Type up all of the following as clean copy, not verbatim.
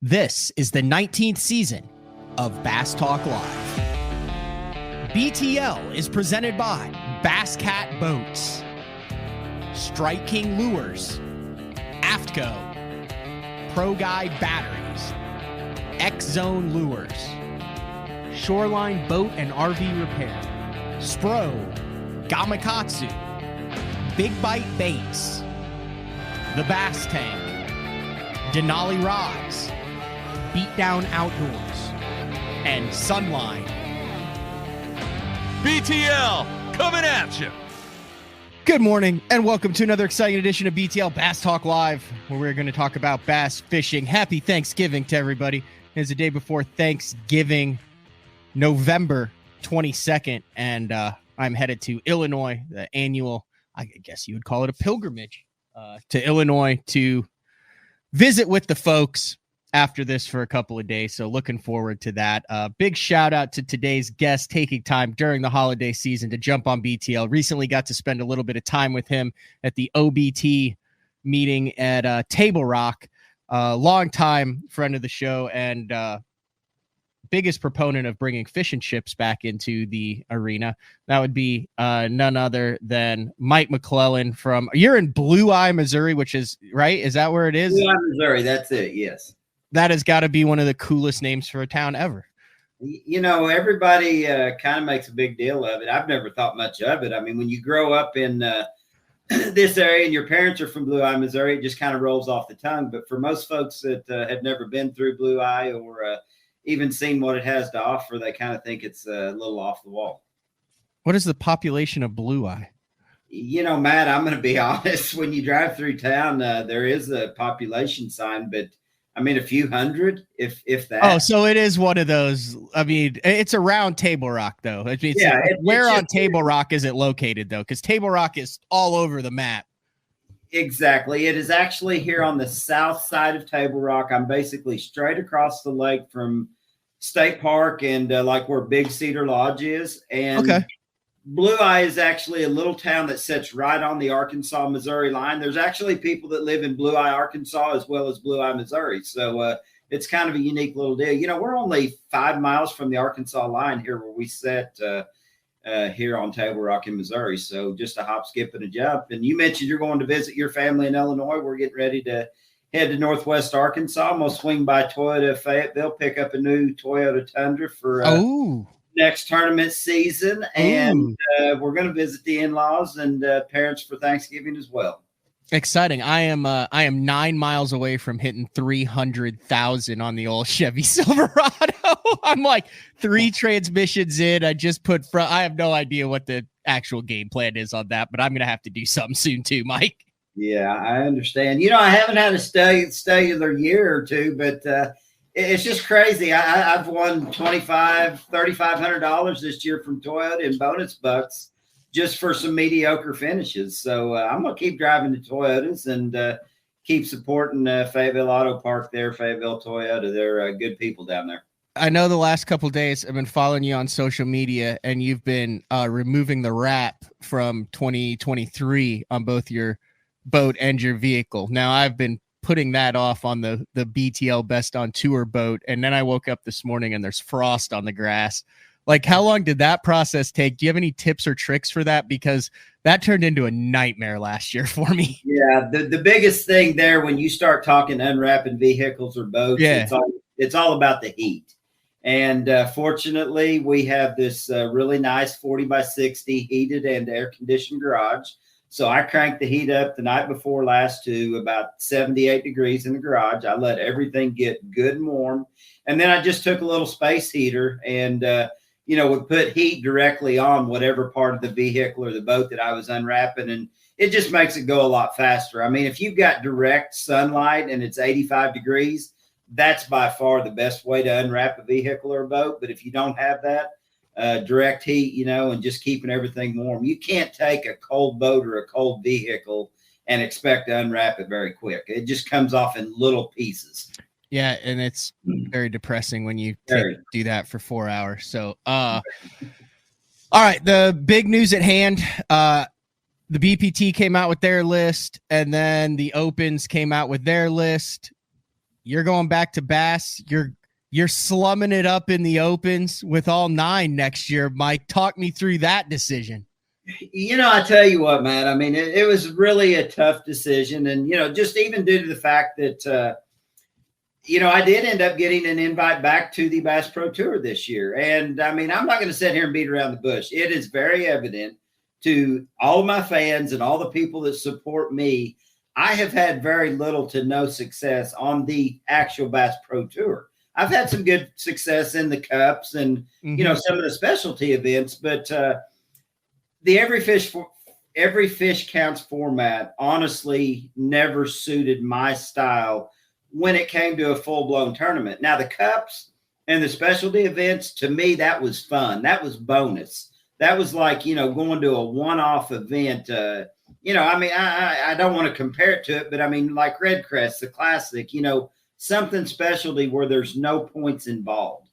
This is the 19th season of Bass Talk Live. BTL is presented by Bass Cat Boats, Strike King Lures, Aftco, Pro Guide Batteries, X-Zone Lures, Shoreline Boat and RV Repair, Spro, Gamakatsu, Big Bite Baits, The Bass Tank, Denali Rods, Beatdown Outdoors, and Sunline. BTL coming at you. Good morning and welcome to another exciting edition of BTL Bass Talk Live, where we're going to talk about bass fishing. Happy Thanksgiving to everybody. It's the day before Thanksgiving, November 22nd, and I'm headed to Illinois, the annual, I guess you would call it a pilgrimage, to Illinois to visit with the folks after this for a couple of days. So looking forward to that. Big shout out to today's guest taking time during the holiday season to jump on BTL. Recently got to spend a little bit of time with him at the OBT meeting at Table Rock. Long time friend of the show and biggest proponent of bringing fish and chips back into the arena. That would be none other than Mike McCLELLAND from, you're in Blue Eye, Missouri, which is right. Is that where it is? Blue Eye, Missouri. That's it. Yes. That has got to be one of the coolest names for a town ever. You know, everybody kind of makes a big deal of it. I've never thought much of it. I mean, when you grow up in this area and your parents are from Blue Eye, Missouri, it just kind of rolls off the tongue. But for most folks that have never been through Blue Eye or even seen what it has to offer, they kind of think it's a little off the wall. What is the population of Blue Eye? You know, Matt, I'm going to be honest. When you drive through town, there is a population sign, but I mean, a few hundred, if that. Oh, so it is one of those. I mean, it's around Table Rock, though. I mean, where on Table Rock is it located, though? Because Table Rock is all over the map. Exactly. It is actually here on the south side of Table Rock. I'm basically straight across the lake from State Park and like where Big Cedar Lodge is. And okay. Blue Eye is actually a little town that sits right on the Arkansas-Missouri line. There's actually people that live in Blue Eye, Arkansas, as well as Blue Eye, Missouri. So it's kind of a unique little deal. You know, we're only 5 miles from the Arkansas line here where we sit here on Table Rock in Missouri. So just a hop, skip, and a jump. And you mentioned you're going to visit your family in Illinois. We're getting ready to head to Northwest Arkansas. I'm going to swing by Toyota Fayetteville, pick up a new Toyota Tundra for next tournament season, and we're going to visit the in-laws and parents for Thanksgiving as well. Exciting. I am 9 miles away from hitting 300,000 on the old Chevy Silverado. I'm like 3 transmissions in. I just put front. I have no idea what the actual game plan is on that, but I'm going to have to do something soon too, Mike. Yeah, I understand. You know, I haven't had a stellar year or two, but it's just crazy. I've won $3,500 this year from Toyota in bonus bucks just for some mediocre finishes. So I'm going to keep driving the Toyotas and keep supporting Fayetteville Auto Park there, Fayetteville Toyota. They're good people down there. I know the last couple of days I've been following you on social media, and you've been removing the wrap from 2023 on both your boat and your vehicle. Now, I've been putting that off on the BTL Best on Tour boat, and then I woke up this morning and there's frost on the grass. Like, how long did that process take? Do you have any tips or tricks for that? Because that turned into a nightmare last year for me. Yeah, the biggest thing there when you start talking unwrapping vehicles or boats, it's all about the heat. And fortunately, we have this really nice 40 by 60 heated and air conditioned garage. So I cranked the heat up the night before last to about 78 degrees in the garage. I let everything get good and warm. And then I just took a little space heater and, would put heat directly on whatever part of the vehicle or the boat that I was unwrapping. And it just makes it go a lot faster. I mean, if you've got direct sunlight and it's 85 degrees, that's by far the best way to unwrap a vehicle or a boat. But if you don't have that, direct heat, and just keeping everything warm. You can't take a cold boat or a cold vehicle and expect to unwrap it very quick. It just comes off in little pieces. Yeah, and it's very depressing when you do that for 4 hours. So, all right, the big news at hand, the BPT came out with their list, and then the Opens came out with their list. you're going back to Bass. You're slumming it up in the opens with all 9 next year. Mike, talk me through that decision. I tell you what, man, I mean, it was really a tough decision. And, just even due to the fact that, I did end up getting an invite back to the Bass Pro Tour this year. And I mean, I'm not going to sit here and beat around the bush. It is very evident to all of my fans and all the people that support me. I have had very little to no success on the actual Bass Pro Tour. I've had some good success in the cups and, some of the specialty events, but, the every fish counts format honestly never suited my style when it came to a full-blown tournament. Now, the cups and the specialty events, to me, that was fun. That was bonus. That was like, going to a one-off event. I mean, I don't want to compare it to it, but I mean, like Red Crest, the Classic, something specialty where there's no points involved.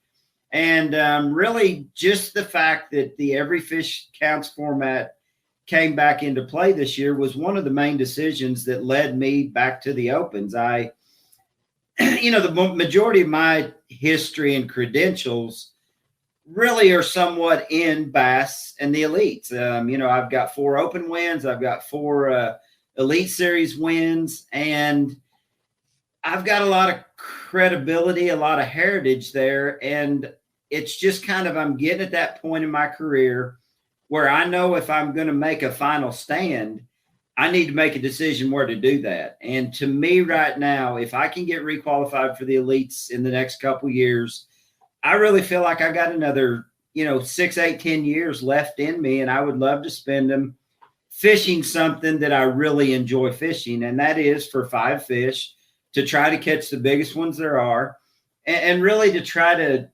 And really just the fact that the every fish counts format came back into play this year was one of the main decisions that led me back to the Opens. The majority of my history and credentials really are somewhat in Bass and the Elites. I've got 4 Open wins. I've got 4 Elite Series wins, and I've got a lot of credibility, a lot of heritage there. And it's just kind of, I'm getting at that point in my career where I know if I'm going to make a final stand, I need to make a decision where to do that. And to me right now, if I can get requalified for the Elites in the next couple of years, I really feel like I got another, 6, 8, 10 years left in me. And I would love to spend them fishing something that I really enjoy fishing. And that is for 5 fish, to try to catch the biggest ones there are, and really to try to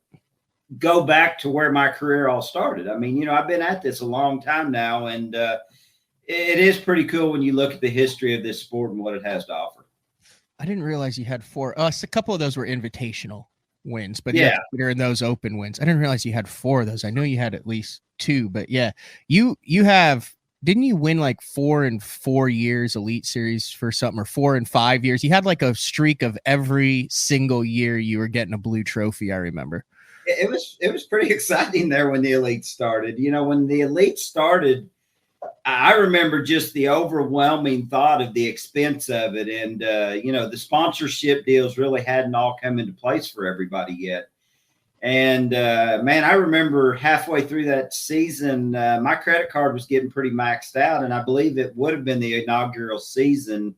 go back to where my career all started. I mean, I've been at this a long time now, and it is pretty cool when you look at the history of this sport and what it has to offer. I didn't realize you had 4. A couple of those were invitational wins, but yeah, in those open wins. I didn't realize you had 4 of those. I know you had at least 2, but yeah, you have. Didn't you win like 4 in 4 years Elite Series for something, or 4 in 5 years? You had like a streak of every single year you were getting a blue trophy. I remember. It was pretty exciting there when the Elite started. When the Elite started, I remember just the overwhelming thought of the expense of it. And, the sponsorship deals really hadn't all come into place for everybody yet. And, man, I remember halfway through that season, my credit card was getting pretty maxed out. And I believe it would have been the inaugural season,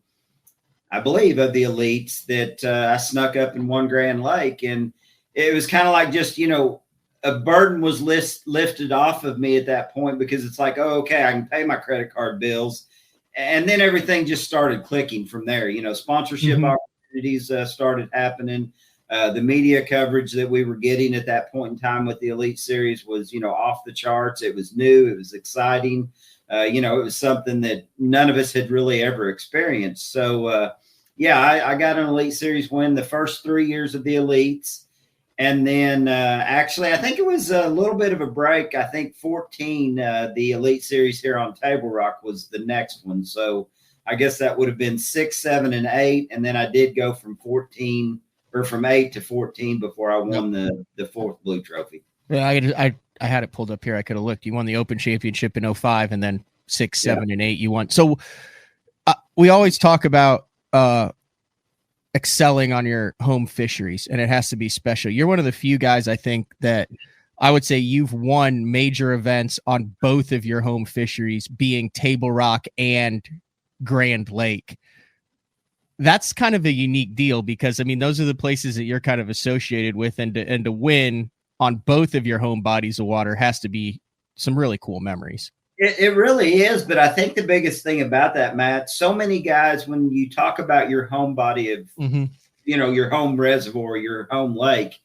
I believe, of the Elites that I snuck up in one Grand Lake. And it was kind of like just, a burden was lifted off of me at that point, because it's like, oh, okay, I can pay my credit card bills. And then everything just started clicking from there. Sponsorship opportunities started happening. The media coverage that we were getting at that point in time with the Elite Series was, off the charts. It was new. It was exciting. It was something that none of us had really ever experienced. So, I got an Elite Series win the first 3 years of the Elites. And then actually, I think it was a little bit of a break. I think 14, the Elite Series here on Table Rock was the next one. So I guess that would have been 6, 7, and 8. And then I did go from 8 to 14 before I won the 4th blue trophy. Yeah, I had it pulled up here. I could have looked. You won the Open Championship in 05, and then 6, 7, and 8 you won. So we always talk about excelling on your home fisheries, and it has to be special. You're one of the few guys, I think, that I would say you've won major events on both of your home fisheries, being Table Rock and Grand Lake. That's kind of a unique deal, because I mean, those are the places that you're kind of associated with, and to win on both of your home bodies of water has to be some really cool memories. It really is. But I think the biggest thing about that, Matt, so many guys, when you talk about your home body of, your home reservoir, your home lake,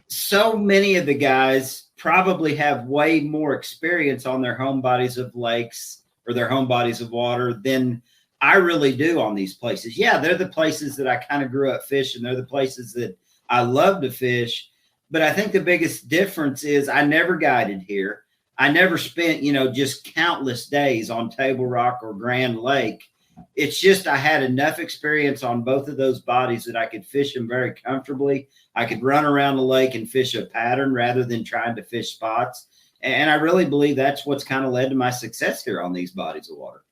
so many of the guys probably have way more experience on their home bodies of lakes or their home bodies of water than I really do on these places. Yeah, they're the places that I kind of grew up fishing. They're the places that I love to fish. But I think the biggest difference is I never guided here. I never spent, just countless days on Table Rock or Grand Lake. It's just I had enough experience on both of those bodies that I could fish them very comfortably. I could run around the lake and fish a pattern rather than trying to fish spots. And I really believe that's what's kind of led to my success here on these bodies of water.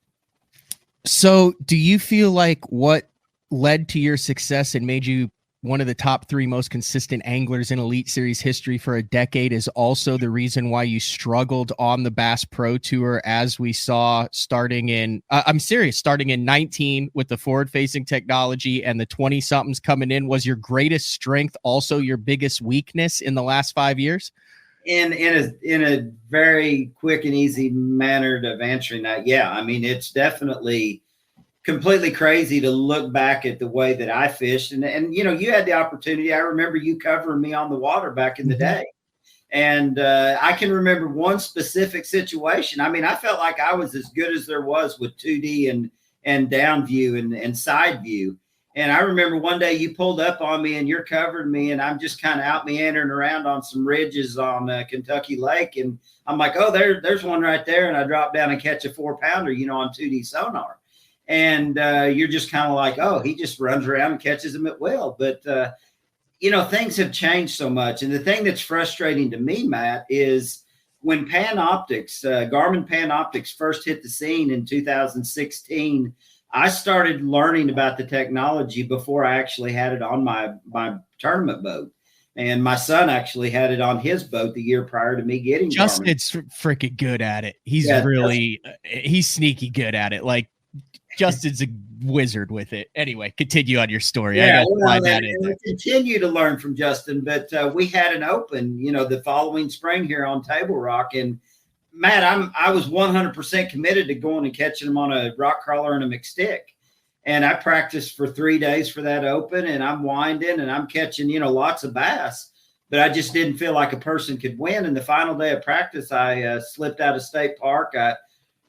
So do you feel like what led to your success and made you one of the top 3 most consistent anglers in Elite Series history for a decade is also the reason why you struggled on the Bass Pro Tour, as we saw starting in, starting in 19 with the forward-facing technology, and the 20-somethings coming in was your greatest strength, also your biggest weakness in the last 5 years? In a very quick and easy manner of answering that, yeah. I mean, it's definitely completely crazy to look back at the way that I fished. And you know, you had the opportunity. I remember you covering me on the water back in the day. And I can remember one specific situation. I mean, I felt like I was as good as there was with 2D and down view and side view. And I remember one day you pulled up on me and you're covering me, and I'm just kind of out meandering around on some ridges on Kentucky Lake. And I'm like, oh, there's one right there. And I drop down and catch a 4-pounder, you know, on 2D sonar. And you're just kind of like, oh, he just runs around and catches them at will. But, you know, things have changed so much. And the thing that's frustrating to me, Matt, is when Garmin Panoptics first hit the scene in 2016, I started learning about the technology before I actually had it on my tournament boat. And my son actually had it on his boat the year prior to me getting Justin's freaking good at it. He's he's sneaky good at it. Like, Justin's a wizard with it. Anyway, continue on your story. Yeah, I continue to learn from Justin, but we had an open, you know, the following spring here on Table Rock. And Matt, I was 100% committed to going and catching them on a rock crawler and a McStick. And I practiced for 3 days for that open, and I'm winding and I'm catching, you know, lots of bass, but I just didn't feel like a person could win. And the final day of practice, I slipped out of State Park. I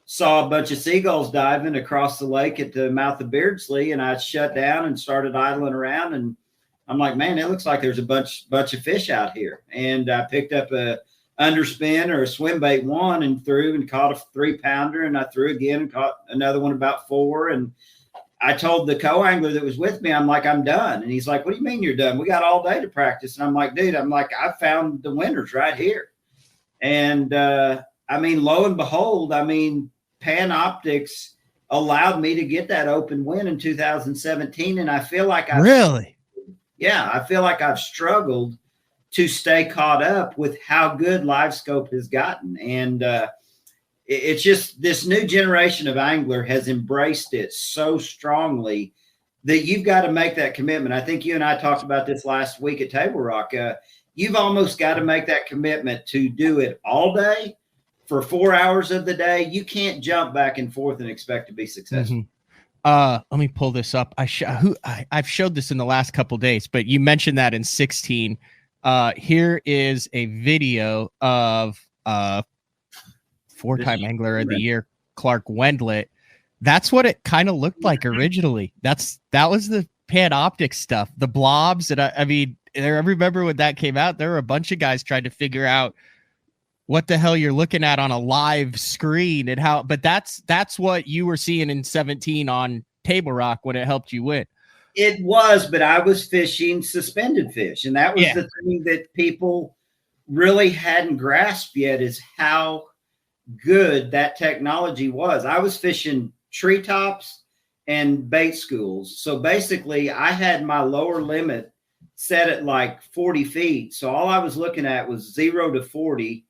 saw a bunch of seagulls diving across the lake at the mouth of Beardsley, and I shut down and started idling around. And I'm like, man, it looks like there's a bunch of fish out here. And I picked up a underspin or a swim bait one and threw and caught a 3-pounder, and I threw again and caught another one about 4. And I told the co-angler that was with me, I'm like, I'm done. And he's like, what do you mean you're done? We got all day to practice. And I'm like, dude, I found the winners right here. And I mean, lo and behold, I mean, Panoptics allowed me to get that open win in 2017. And I feel like I feel like I've struggled to stay caught up with how good Live Scope has gotten. And it's just this new generation of angler has embraced it so strongly that you've got to make that commitment. I think you and I talked about this last week at Table Rock. You've almost got to make that commitment to do it all day for 4 hours of the day. You can't jump back and forth and expect to be successful. Let me pull this up. I've showed this in the last couple days, but you mentioned that in 16. Here is a video of 4-time angler of the year, Clark Wendlet. That's what it kind of looked like originally. That was the Panoptic stuff, the blobs. And I mean, I remember when that came out, there were a bunch of guys trying to figure out what the hell you're looking at on a live screen and how, but that's what you were seeing in 17 on Table Rock when it helped you win. It was, but I was fishing suspended fish. And that was the thing that people really hadn't grasped yet, is how good that technology was. I was fishing treetops and bait schools. So basically I had my lower limit set at like 40 feet. So all I was looking at was 0 to 40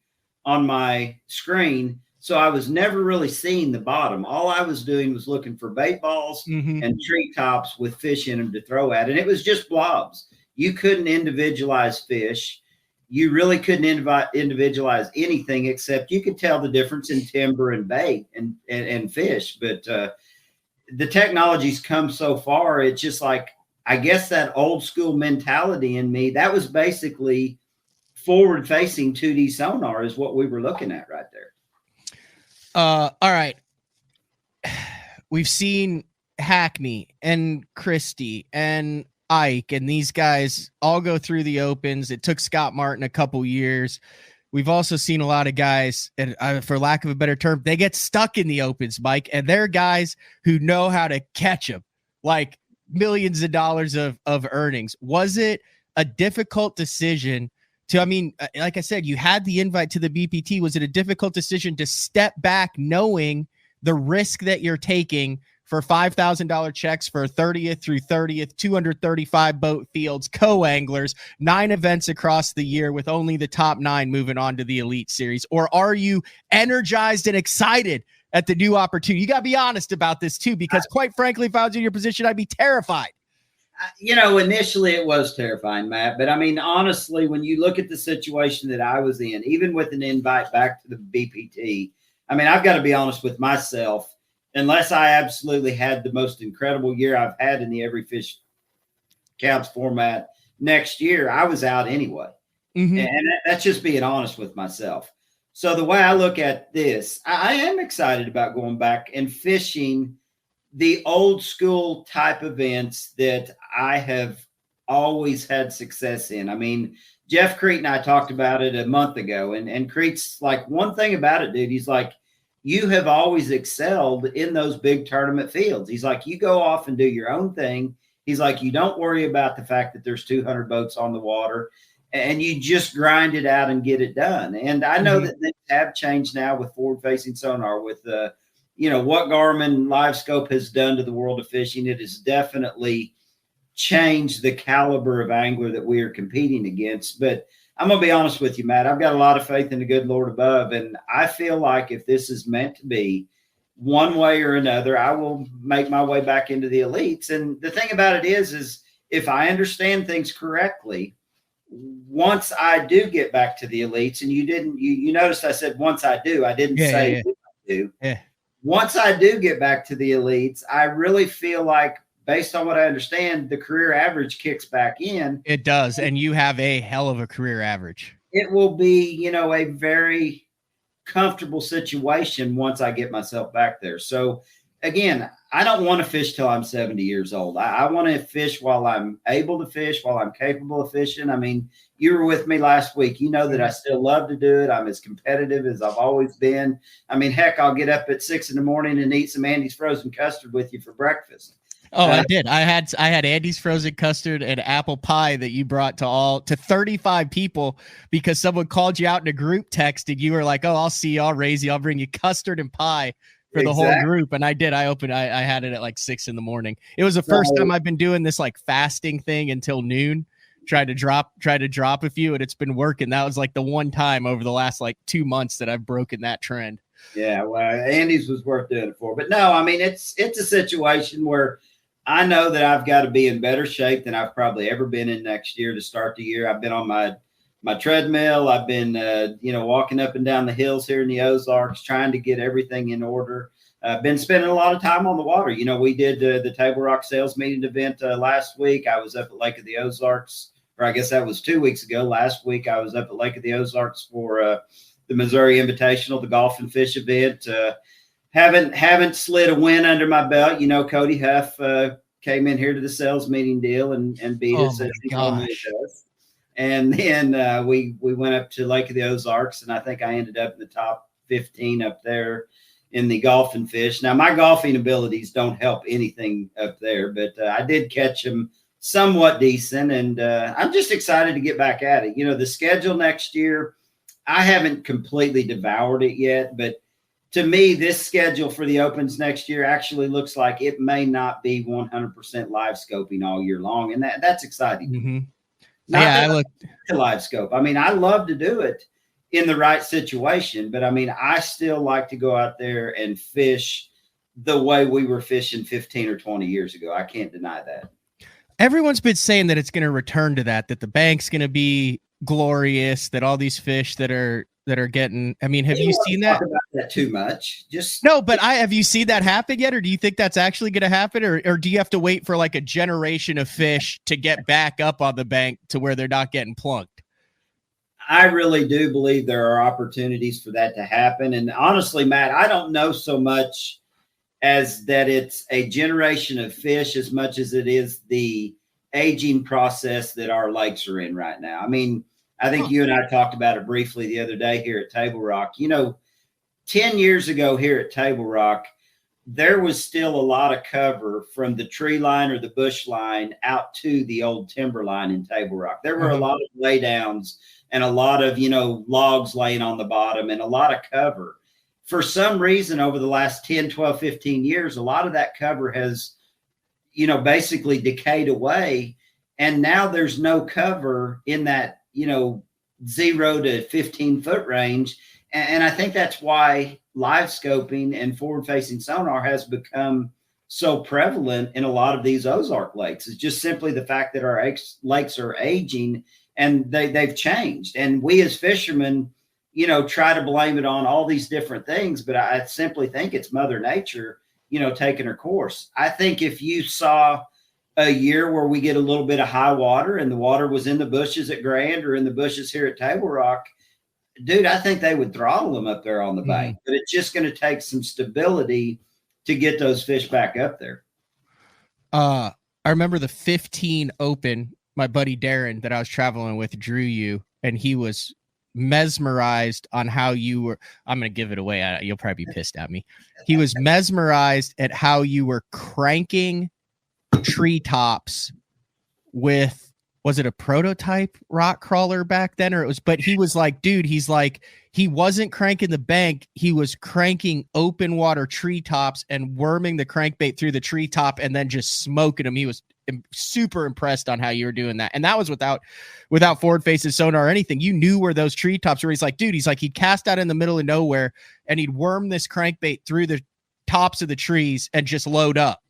on my screen. So I was never really seeing the bottom. All I was doing was looking for bait balls and treetops with fish in them to throw at. And it was just blobs. You couldn't individualize fish. You really couldn't individualize anything, except you could tell the difference in timber and bait and fish. But the technology's come so far. It's just like, I guess that old school mentality in me, that was basically forward facing 2D sonar is what we were looking at right there. All right. We've seen Hackney and Christie and Ike and these guys all go through the opens. It took Scott Martin a couple years. we've also seen a lot of guys, and for lack of a better term, they get stuck in the opens, Mike, and they're guys who know how to catch them, like millions of dollars of earnings. Was it a difficult decision to, I mean, like I said, you had the invite to the BPT. Was it a difficult decision to step back knowing the risk that you're taking for $5,000 checks for 30th through 30th, 235 boat fields, co-anglers, 9 events across the year with only the top 9 moving on to the Elite Series? Or are you energized and excited at the new opportunity? You got to be honest about this too, because quite frankly, if I was in your position, I'd be terrified. Initially it was terrifying, Matt, but I mean, honestly, when you look at the situation that I was in, even with an invite back to the BPT, I mean, I've got to be honest with myself. Unless I absolutely had the most incredible year I've had in the Every Fish Counts format next year, I was out anyway. Mm-hmm. And that's just being honest with myself. So the way I look at this, I am excited about going back and fishing the old school type events that I have always had success in. I mean, Jeff Crete and I talked about it a month ago, and Crete's like, one thing about it, dude, he's like, you have always excelled in those big tournament fields. He's like, you go off and do your own thing. He's like, you don't worry about the fact that there's 200 boats on the water, and you just grind it out and get it done. And I know that things have changed now with forward-facing sonar, with what Garmin Live Scope has done to the world of fishing. It has definitely changed the caliber of angler that we are competing against. But I'm going to be honest with you, Matt. I've got a lot of faith in the good Lord above, and I feel like if this is meant to be, one way or another, I will make my way back into the elites. And the thing about it is if I understand things correctly, once I do get back to the elites, and you noticed I said once I do, I didn't say if I do. Yeah. Once I do get back to the elites, I really feel like, based on what I understand, the career average kicks back in. It does. And you have a hell of a career average. It will be, a very comfortable situation once I get myself back there. So again, I don't want to fish till I'm 70 years old. I want to fish while I'm able to fish, while I'm capable of fishing. I mean, you were with me last week. You know that I still love to do it. I'm as competitive as I've always been. I mean, heck, I'll get up at 6 a.m. and eat some Andy's frozen custard with you for breakfast. Oh, I did. I had Andy's frozen custard and apple pie that you brought to 35 people because someone called you out in a group text and you were like, "Oh, I'll see you. I'll raise you. I'll bring you custard and pie for the whole group." And I did. I had it at like 6 a.m. It was the first time I've been doing this like fasting thing until noon. Tried to drop a few, and it's been working. That was like the one time over the last like 2 months that I've broken that trend. Yeah, well, Andy's was worth doing it for. But no, I mean, it's a situation where I know that I've got to be in better shape than I've probably ever been in next year to start the year. I've been on my treadmill. I've been, walking up and down the hills here in the Ozarks, trying to get everything in order. I've been spending a lot of time on the water. We did the Table Rock sales meeting event last week. I was up at Lake of the Ozarks, or I guess that was 2 weeks ago. Last week, I was up at Lake of the Ozarks for the Missouri Invitational, the golf and fish event. Haven't slid a win under my belt. Cody Huff came in here to the sales meeting deal and beat us as he normally does. And then we went up to Lake of the Ozarks, and I think I ended up in the top 15 up there in the golf and fish. Now, my golfing abilities don't help anything up there, but I did catch them somewhat decent, and I'm just excited to get back at it. The schedule next year, I haven't completely devoured it yet, but to me, this schedule for the Opens next year actually looks like it may not be 100% live scoping all year long, and that's exciting. Mm-hmm. I look to live scope. I mean, I love to do it in the right situation, but I mean, I still like to go out there and fish the way we were fishing 15 or 20 years ago. I can't deny that. Everyone's been saying that it's going to return to that the bank's going to be glorious, that all these fish that are getting, I mean, have you seen that? Talk about that too much. No, but have you seen that happen yet? Or do you think that's actually going to happen? Or do you have to wait for like a generation of fish to get back up on the bank to where they're not getting plunked? I really do believe there are opportunities for that to happen. And honestly, Matt, I don't know so much as that it's a generation of fish as much as it is the aging process that our lakes are in right now. I mean, I think you and I talked about it briefly the other day here at Table Rock. 10 years ago here at Table Rock, there was still a lot of cover from the tree line or the bush line out to the old timber line in Table Rock. There were a lot of laydowns and a lot of, logs laying on the bottom and a lot of cover. For some reason, over the last 10, 12, 15 years, a lot of that cover has, basically decayed away. And now there's no cover in that, 0 to 15 foot range. And I think that's why live scoping and forward facing sonar has become so prevalent in a lot of these Ozark lakes. It's just simply the fact that our lakes are aging and they've changed. And we as fishermen, try to blame it on all these different things, but I simply think it's Mother Nature, taking her course. I think if you saw a year where we get a little bit of high water and the water was in the bushes at Grand or in the bushes here at Table Rock, dude, I think they would throttle them up there on the bank, but it's just going to take some stability to get those fish back up there. I remember the 15 Open, my buddy Darren that I was traveling with drew you, and he was mesmerized on how you were. I'm going to give it away. You'll probably be pissed at me. He was mesmerized at how you were cranking treetops with, was it a prototype rock crawler back then, or it was, but he was like, dude, he's like, he wasn't cranking the bank. He was cranking open water treetops and worming the crankbait through the treetop and then just smoking them. He was super impressed on how you were doing that. And that was without forward faces sonar or anything. You knew where those treetops were. He's like, dude, he'd cast out in the middle of nowhere and he'd worm this crankbait through the tops of the trees and just load up.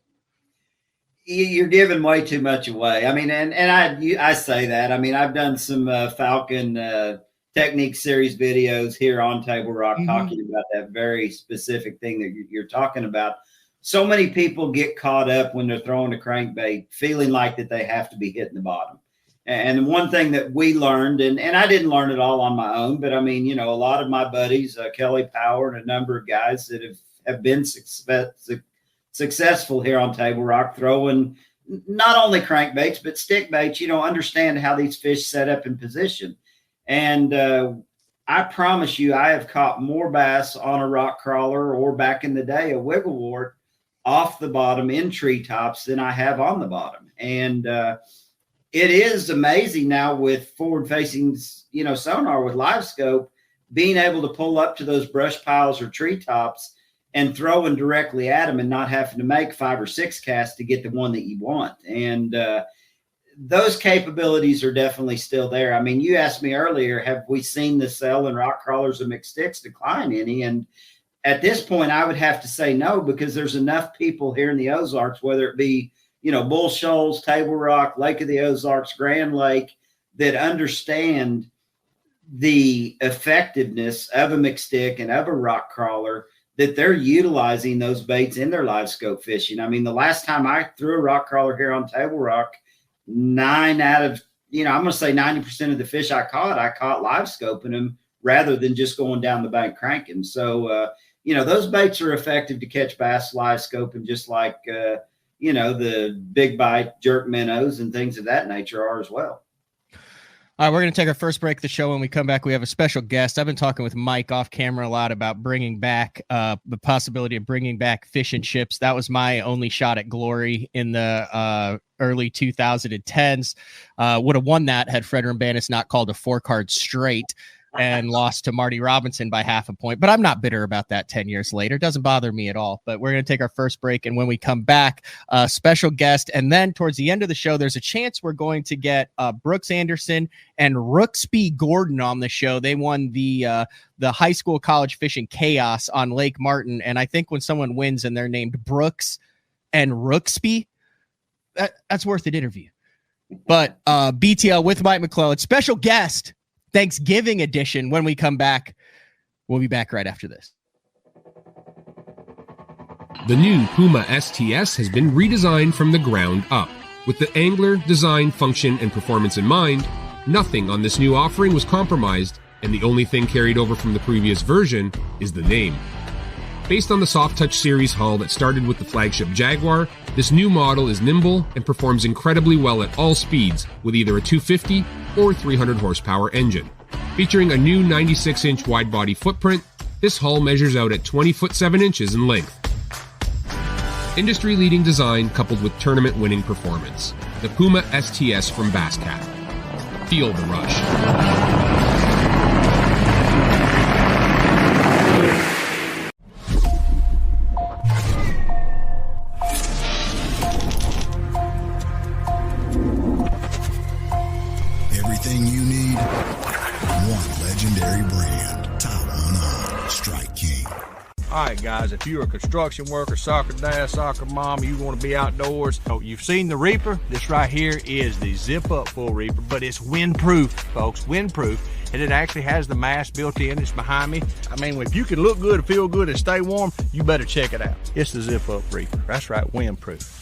You're giving way too much away. I mean, and I say that. I mean, I've done some Falcon Technique Series videos here on Table Rock talking about that very specific thing that you're talking about. So many people get caught up when they're throwing a crankbait, feeling like that they have to be hitting the bottom. And one thing that we learned, and I didn't learn it all on my own, but I mean, a lot of my buddies, Kelly Power and a number of guys that have been successful here on Table Rock, throwing not only crankbaits, but stick baits, understand how these fish set up in position. And I promise you, I have caught more bass on a rock crawler or back in the day, a wiggle wart off the bottom in treetops than I have on the bottom. And it is amazing now with forward facing, sonar with live scope, being able to pull up to those brush piles or treetops and throwing directly at them and not having to make 5 or 6 casts to get the one that you want. And those capabilities are definitely still there. I mean, you asked me earlier, have we seen the cell and rock crawlers and mixed sticks decline any? And at this point, I would have to say no, because there's enough people here in the Ozarks, whether it be, Bull Shoals, Table Rock, Lake of the Ozarks, Grand Lake, that understand the effectiveness of a mixed stick and of a rock crawler, that they're utilizing those baits in their live scope fishing. I mean, the last time I threw a rock crawler here on Table Rock, 9 out of, I'm going to say 90% of the fish I caught live scoping them rather than just going down the bank cranking. So, those baits are effective to catch bass live scoping, just like, the big bite jerk minnows and things of that nature are as well. All right, we're going to take our first break of the show. When we come back, we have a special guest. I've been talking with Mike off camera a lot about bringing back the possibility of bringing back fish and chips. That was my only shot at glory in the early 2010s. Would have won that had Fred Rambanis not called a 4-card straight and lost to Marty Robinson by half a point. But I'm not bitter about that 10 years later. It doesn't bother me at all. But we're going to take our first break. And when we come back, special guest. And then towards the end of the show, there's a chance we're going to get Brooks Anderson and Rooksby Gordon on the show. They won the high school college fishing chaos on Lake Martin. And I think when someone wins and they're named Brooks and Rooksby, that's worth an interview. But BTL with Mike McClelland, special guest, Thanksgiving edition. When we come back, we'll be back right after this. The new Puma STS has been redesigned from the ground up. With the angler, design, function, and performance in mind, nothing on this new offering was compromised, and the only thing carried over from the previous version is the name. Based on the Soft Touch series hull that started with the flagship Jaguar, this new model is nimble and performs incredibly well at all speeds with either a 250 or 300 horsepower engine. Featuring a new 96-inch wide body footprint, this hull measures out at 20 foot 7 inches in length. Industry-leading design coupled with tournament-winning performance. The Puma STS from Basscat. Feel the rush. Everything you need, one legendary brand. Taiwan Strike King. All right, guys, if you're a construction worker, soccer dad, soccer mom, you want to be outdoors, oh, you've seen the Reaper. This right here is the zip-up full Reaper, but it's windproof, folks, windproof. And it actually has the mast built in. It's behind me. I mean, if you can look good, feel good, and stay warm, you better check it out. It's the zip-up Reaper. That's right, windproof.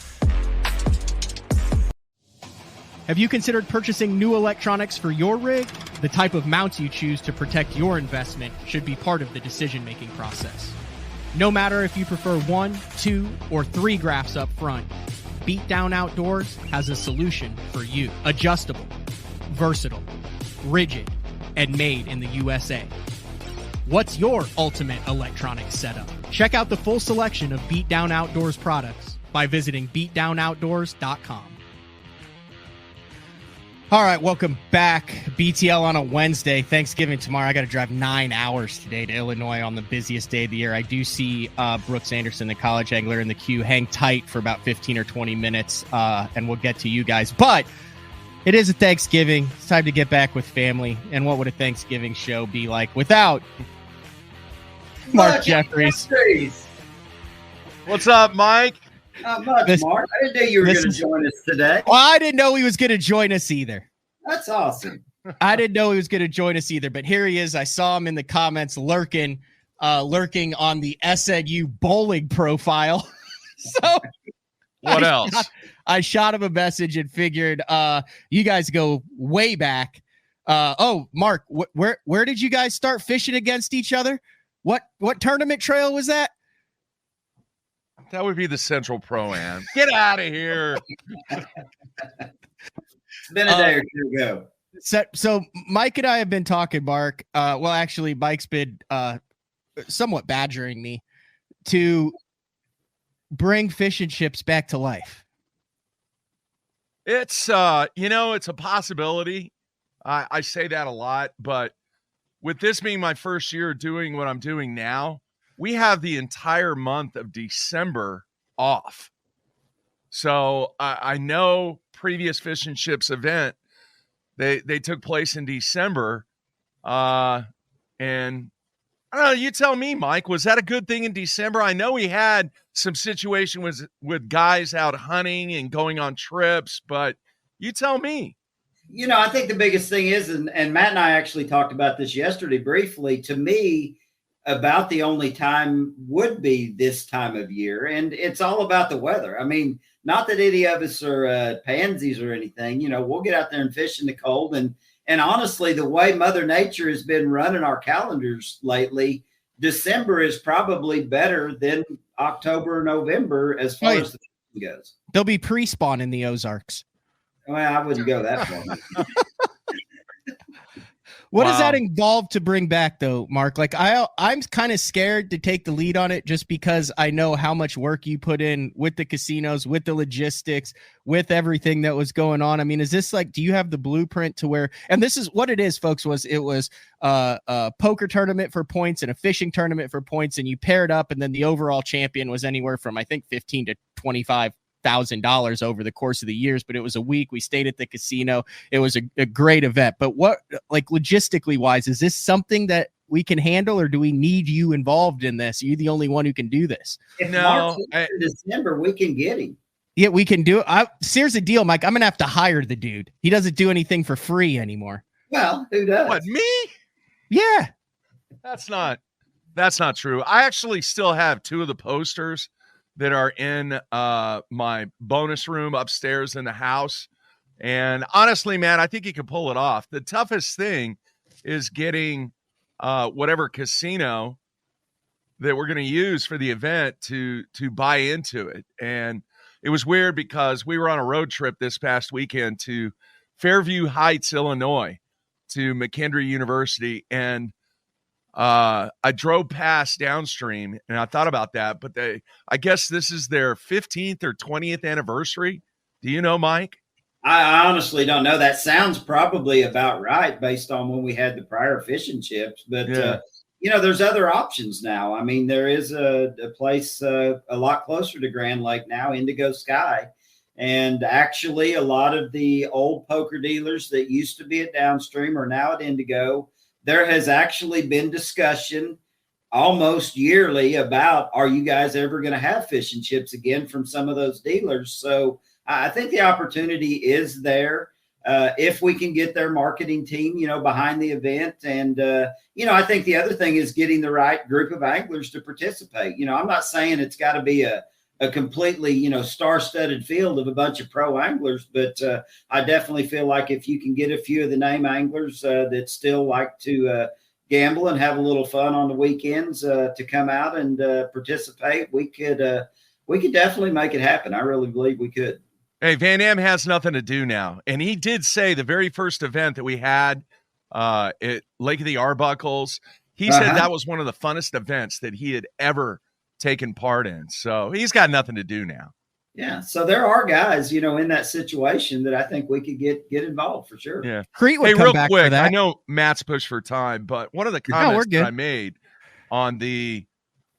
Have you considered purchasing new electronics for your rig? The type of mounts you choose to protect your investment should be part of the decision-making process. No matter if you prefer 1, 2, or 3 graphs up front, Beatdown Outdoors has a solution for you. Adjustable, versatile, rigid, and made in the USA. What's your ultimate electronics setup? Check out the full selection of Beatdown Outdoors products by visiting beatdownoutdoors.com. All right, welcome back. BTL on a Wednesday. Thanksgiving tomorrow. I got to drive 9 hours today to Illinois on the busiest day of the year. I do see Brooks Anderson, the college angler, in the queue. Hang tight for about 15 or 20 minutes, and we'll get to you guys. But it is a Thanksgiving. It's time to get back with family. And what would a Thanksgiving show be like without Mark Jeffries? What's up, Mike? Not much, Mark. I didn't know you were going to join us today. Well, I didn't know he was going to join us either. That's awesome. I didn't know he was going to join us either, but here he is. I saw him in the comments lurking on the SNU bowling profile. So what else? I shot him a message and figured you guys go way back. Mark, where did you guys start fishing against each other? What tournament trail was that? That would be the Central Pro-Am. Get out of here. It's been a day or two ago. So Mike and I have been talking, Mark. Well, actually, Mike's been somewhat badgering me to bring fish and chips back to life. It's it's a possibility. I say that a lot, but with this being my first year doing what I'm doing now, we have the entire month of December off. So I know previous Fish and Chips event, they took place in December. And I don't know, you tell me, Mike, was that a good thing in December? I know we had some situation with guys out hunting and going on trips, but you tell me. I think the biggest thing is, and Matt and I actually talked about this yesterday briefly, to me, about the only time would be this time of year. And it's all about the weather. I mean, not that any of us are pansies or anything, we'll get out there and fish in the cold. And honestly, the way Mother Nature has been running our calendars lately, December is probably better than October or November as far as the fishing goes. There'll be pre-spawn in the Ozarks. Well, I wouldn't go that far. What does that involve to bring back, though, Mark? Like, I'm kind of scared to take the lead on it just because I know how much work you put in with the casinos, with the logistics, with everything that was going on. I mean, is this like, do you have the blueprint to where, and this is what it is, folks, it was a poker tournament for points and a fishing tournament for points, and you paired up, and then the overall champion was anywhere from, I think, $15,000 to $25,000 over the course of the years, but it was a week. We stayed at the casino. It was a great event. But what, like, logistically wise, is this something that we can handle, or do we need you involved in this? Are you the only one who can do this? If Mark's in December, we can get him. Yeah, we can do it. Here's the deal, Mike. I'm gonna have to hire the dude. He doesn't do anything for free anymore. Well, who does? What, me? Yeah. That's not true. I actually still have 2 of the posters that are in my bonus room upstairs in the house. And honestly, man, I think you can pull it off. The toughest thing is getting whatever casino that we're going to use for the event to buy into it. And it was weird because we were on a road trip this past weekend to Fairview Heights, Illinois, to McKendree University, and I drove past downstream, and I thought about that. But I guess this is their 15th or 20th anniversary. Do you know, Mike? I honestly don't know. That sounds probably about right based on when we had the prior fishing chips. But, there's other options now. I mean, there is a place a lot closer to Grand Lake now, Indigo Sky. And actually, a lot of the old poker dealers that used to be at Downstream are now at Indigo. There has actually been discussion almost yearly about, are you guys ever going to have fish and chips again from some of those dealers? So I think the opportunity is there if we can get their marketing team, behind the event. And, I think the other thing is getting the right group of anglers to participate. I'm not saying it's got to be a completely, star-studded field of a bunch of pro anglers, but I definitely feel like if you can get a few of the name anglers that still like to gamble and have a little fun on the weekends to come out and participate, we could definitely make it happen. I really believe we could. Hey, Van Am has nothing to do now. And he did say the very first event that we had at Lake of the Arbuckles, he said that was one of the funnest events that he had ever taken part in. So he's got nothing to do now. Yeah. So there are guys, in that situation that I think we could get involved for sure. Yeah. Crete would come real back quick, for that. I know Matt's pushed for time, but one of the comments that I made on the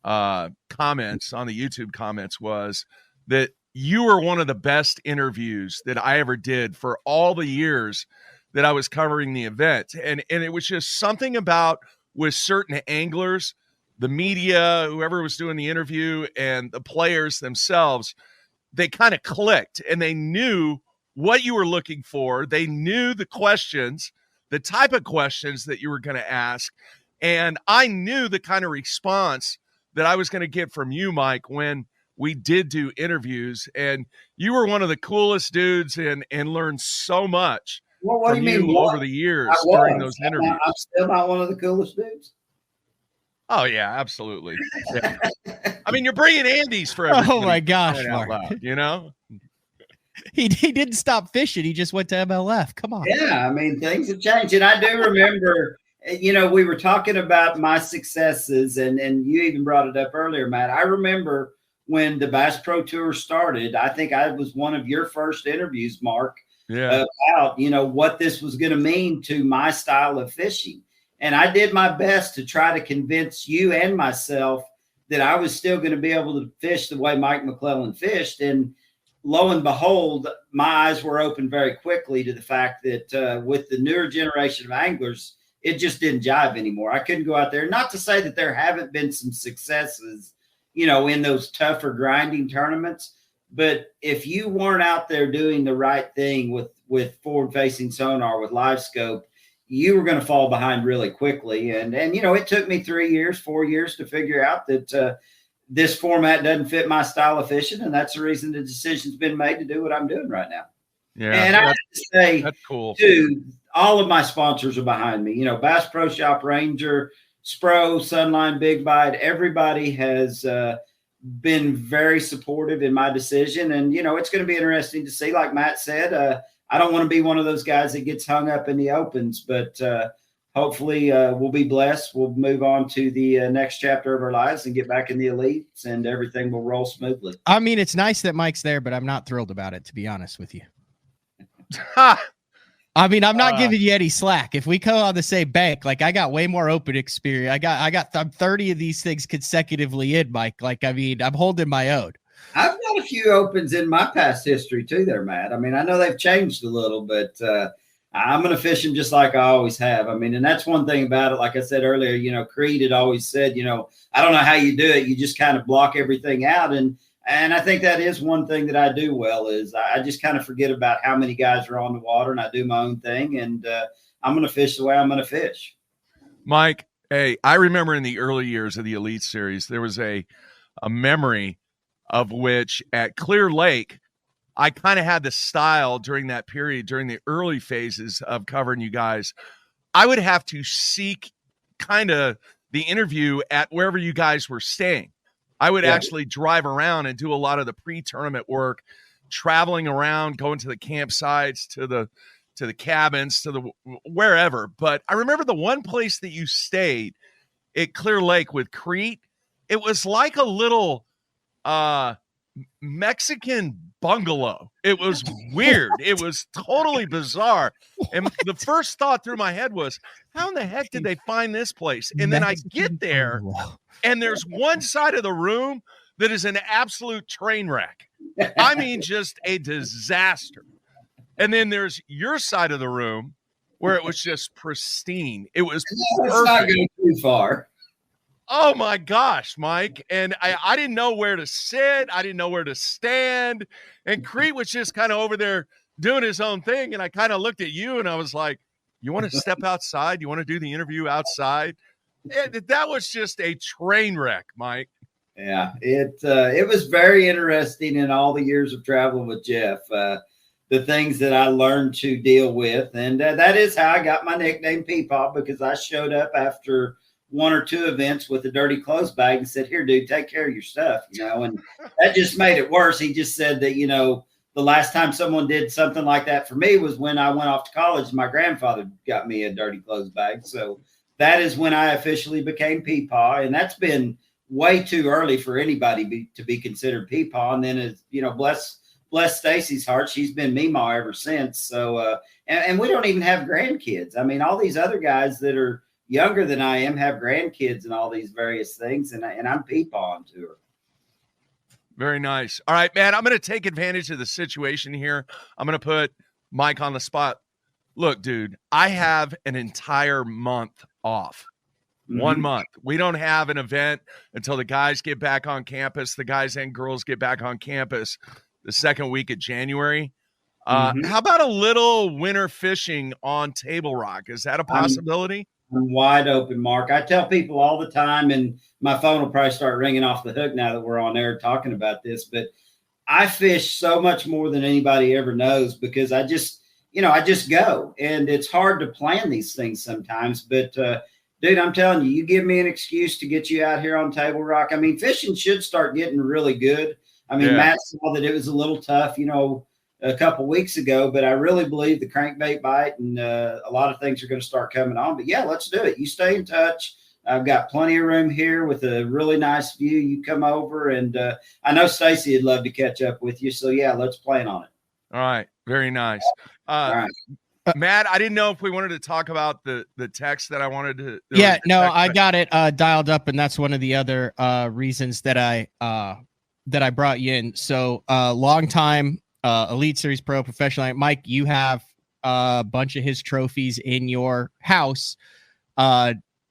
comments, on the YouTube comments, was that you were one of the best interviews that I ever did for all the years that I was covering the event. And it was just something about with certain anglers, the media, whoever was doing the interview, and the players themselves, they kind of clicked and they knew what you were looking for. They knew the questions, the type of questions that you were going to ask. And I knew the kind of response that I was going to get from you, Mike, when we did do interviews. And you were one of the coolest dudes and learned so much from you over the years during those interviews. I'm still not one of the coolest dudes. Oh, yeah, absolutely. Yeah. I mean, you're bringing Andes for everything. Oh, my gosh, Mark. Loud, He didn't stop fishing. He just went to MLF. Come on. Yeah, I mean, things have changed. And I do remember, we were talking about my successes, and you even brought it up earlier, Matt. I remember when the Bass Pro Tour started, I think I was one of your first interviews, Mark, about, what this was going to mean to my style of fishing. And I did my best to try to convince you and myself that I was still going to be able to fish the way Mike McClelland fished. And lo and behold, my eyes were opened very quickly to the fact that with the newer generation of anglers, it just didn't jive anymore. I couldn't go out there. Not to say that there haven't been some successes, in those tougher grinding tournaments. But if you weren't out there doing the right thing with forward-facing sonar, with live scope, you were going to fall behind really quickly. And it took me 4 years to figure out that this format doesn't fit my style of fishing. And that's the reason the decision's been made to do what I'm doing right now. Yeah. And I have to say, that's cool too, all of my sponsors are behind me. Bass Pro Shop, Ranger, Spro, Sunline, Big Bite, everybody has been very supportive in my decision. And, it's going to be interesting to see, like Matt said, I don't want to be one of those guys that gets hung up in the opens, but hopefully we'll be blessed. We'll move on to the next chapter of our lives and get back in the elites, and everything will roll smoothly. I mean, it's nice that Mike's there, but I'm not thrilled about it, to be honest with you. I mean, I'm not giving you any slack. If we go on the same bank, like I got way more open experience. I'm 30 of these things consecutively in, Mike. Like, I mean, I'm holding my own. I've got a few opens in my past history too there, Matt. I mean, I know they've changed a little, but I'm going to fish them just like I always have. I mean, and that's one thing about it. Like I said earlier, Creed had always said, I don't know how you do it. You just kind of block everything out. And I think that is one thing that I do well, is I just kind of forget about how many guys are on the water, and I do my own thing, and I'm going to fish the way I'm going to fish. Mike, hey, I remember in the early years of the Elite Series, there was a memory of which at Clear Lake, I kind of had the style during that period, during the early phases of covering you guys. I would have to seek kind of the interview at wherever you guys were staying. I would actually drive around and do a lot of the pre-tournament work, traveling around, going to the campsites, to the cabins, to the wherever. But I remember the one place that you stayed at Clear Lake with Crete. It was like a little Mexican bungalow. It was weird. It was totally bizarre. And the first thought through my head was, how in the heck did they find this place? And then I get there, and there's one side of the room that is an absolute train wreck. I mean, just a disaster. And then there's your side of the room where it was just pristine. It was perfect. It's not going too far. Oh my gosh, Mike. And I didn't know where to sit. I didn't know where to stand. And Crete was just kind of over there doing his own thing. And I kind of looked at you and I was like, you want to step outside? You want to do the interview outside? That was just a train wreck, Mike. Yeah, it was very interesting in all the years of traveling with Jeff. The things that I learned to deal with. And that is how I got my nickname Peepaw, because I showed up after one or two events with a dirty clothes bag and said, here, dude, take care of your stuff, and that just made it worse. He just said that, the last time someone did something like that for me was when I went off to college. My grandfather got me a dirty clothes bag. So that is when I officially became Peepaw. And that's been way too early for anybody to be considered Peepaw. And then, bless Stacy's heart, she's been Meemaw ever since. So, and we don't even have grandkids. I mean, all these other guys that are younger than I am have grandkids and all these various things, and I'm Peepaw to her. Very nice. All right, man, I'm going to take advantage of the situation here. I'm going to put Mike on the spot. Look, dude, I have an entire month off. 1 month. We don't have an event until the guys get back on campus. The guys and girls get back on campus the second week of January. How about a little winter fishing on Table Rock? Is that a possibility? I'm wide open, Mark. I tell people all the time, and my phone will probably start ringing off the hook now that we're on air talking about this, but I fish so much more than anybody ever knows because I just go, and it's hard to plan these things sometimes, but dude, I'm telling you, you give me an excuse to get you out here on Table Rock. I mean, fishing should start getting really good. I mean, Matt saw that it was a little tough, a couple weeks ago, but I really believe the crankbait bite and a lot of things are going to start coming on. But yeah, let's do it. You stay in touch. I've got plenty of room here with a really nice view. You come over, and I know Stacy would love to catch up with you. So yeah, let's plan on it. All right. Very nice. All right. Matt, I didn't know if we wanted to talk about the text that I wanted to. Yeah, no, I got it dialed up, and that's one of the other reasons that I brought you in. So long time Elite Series Pro professional. Mike, you have a bunch of his trophies in your house.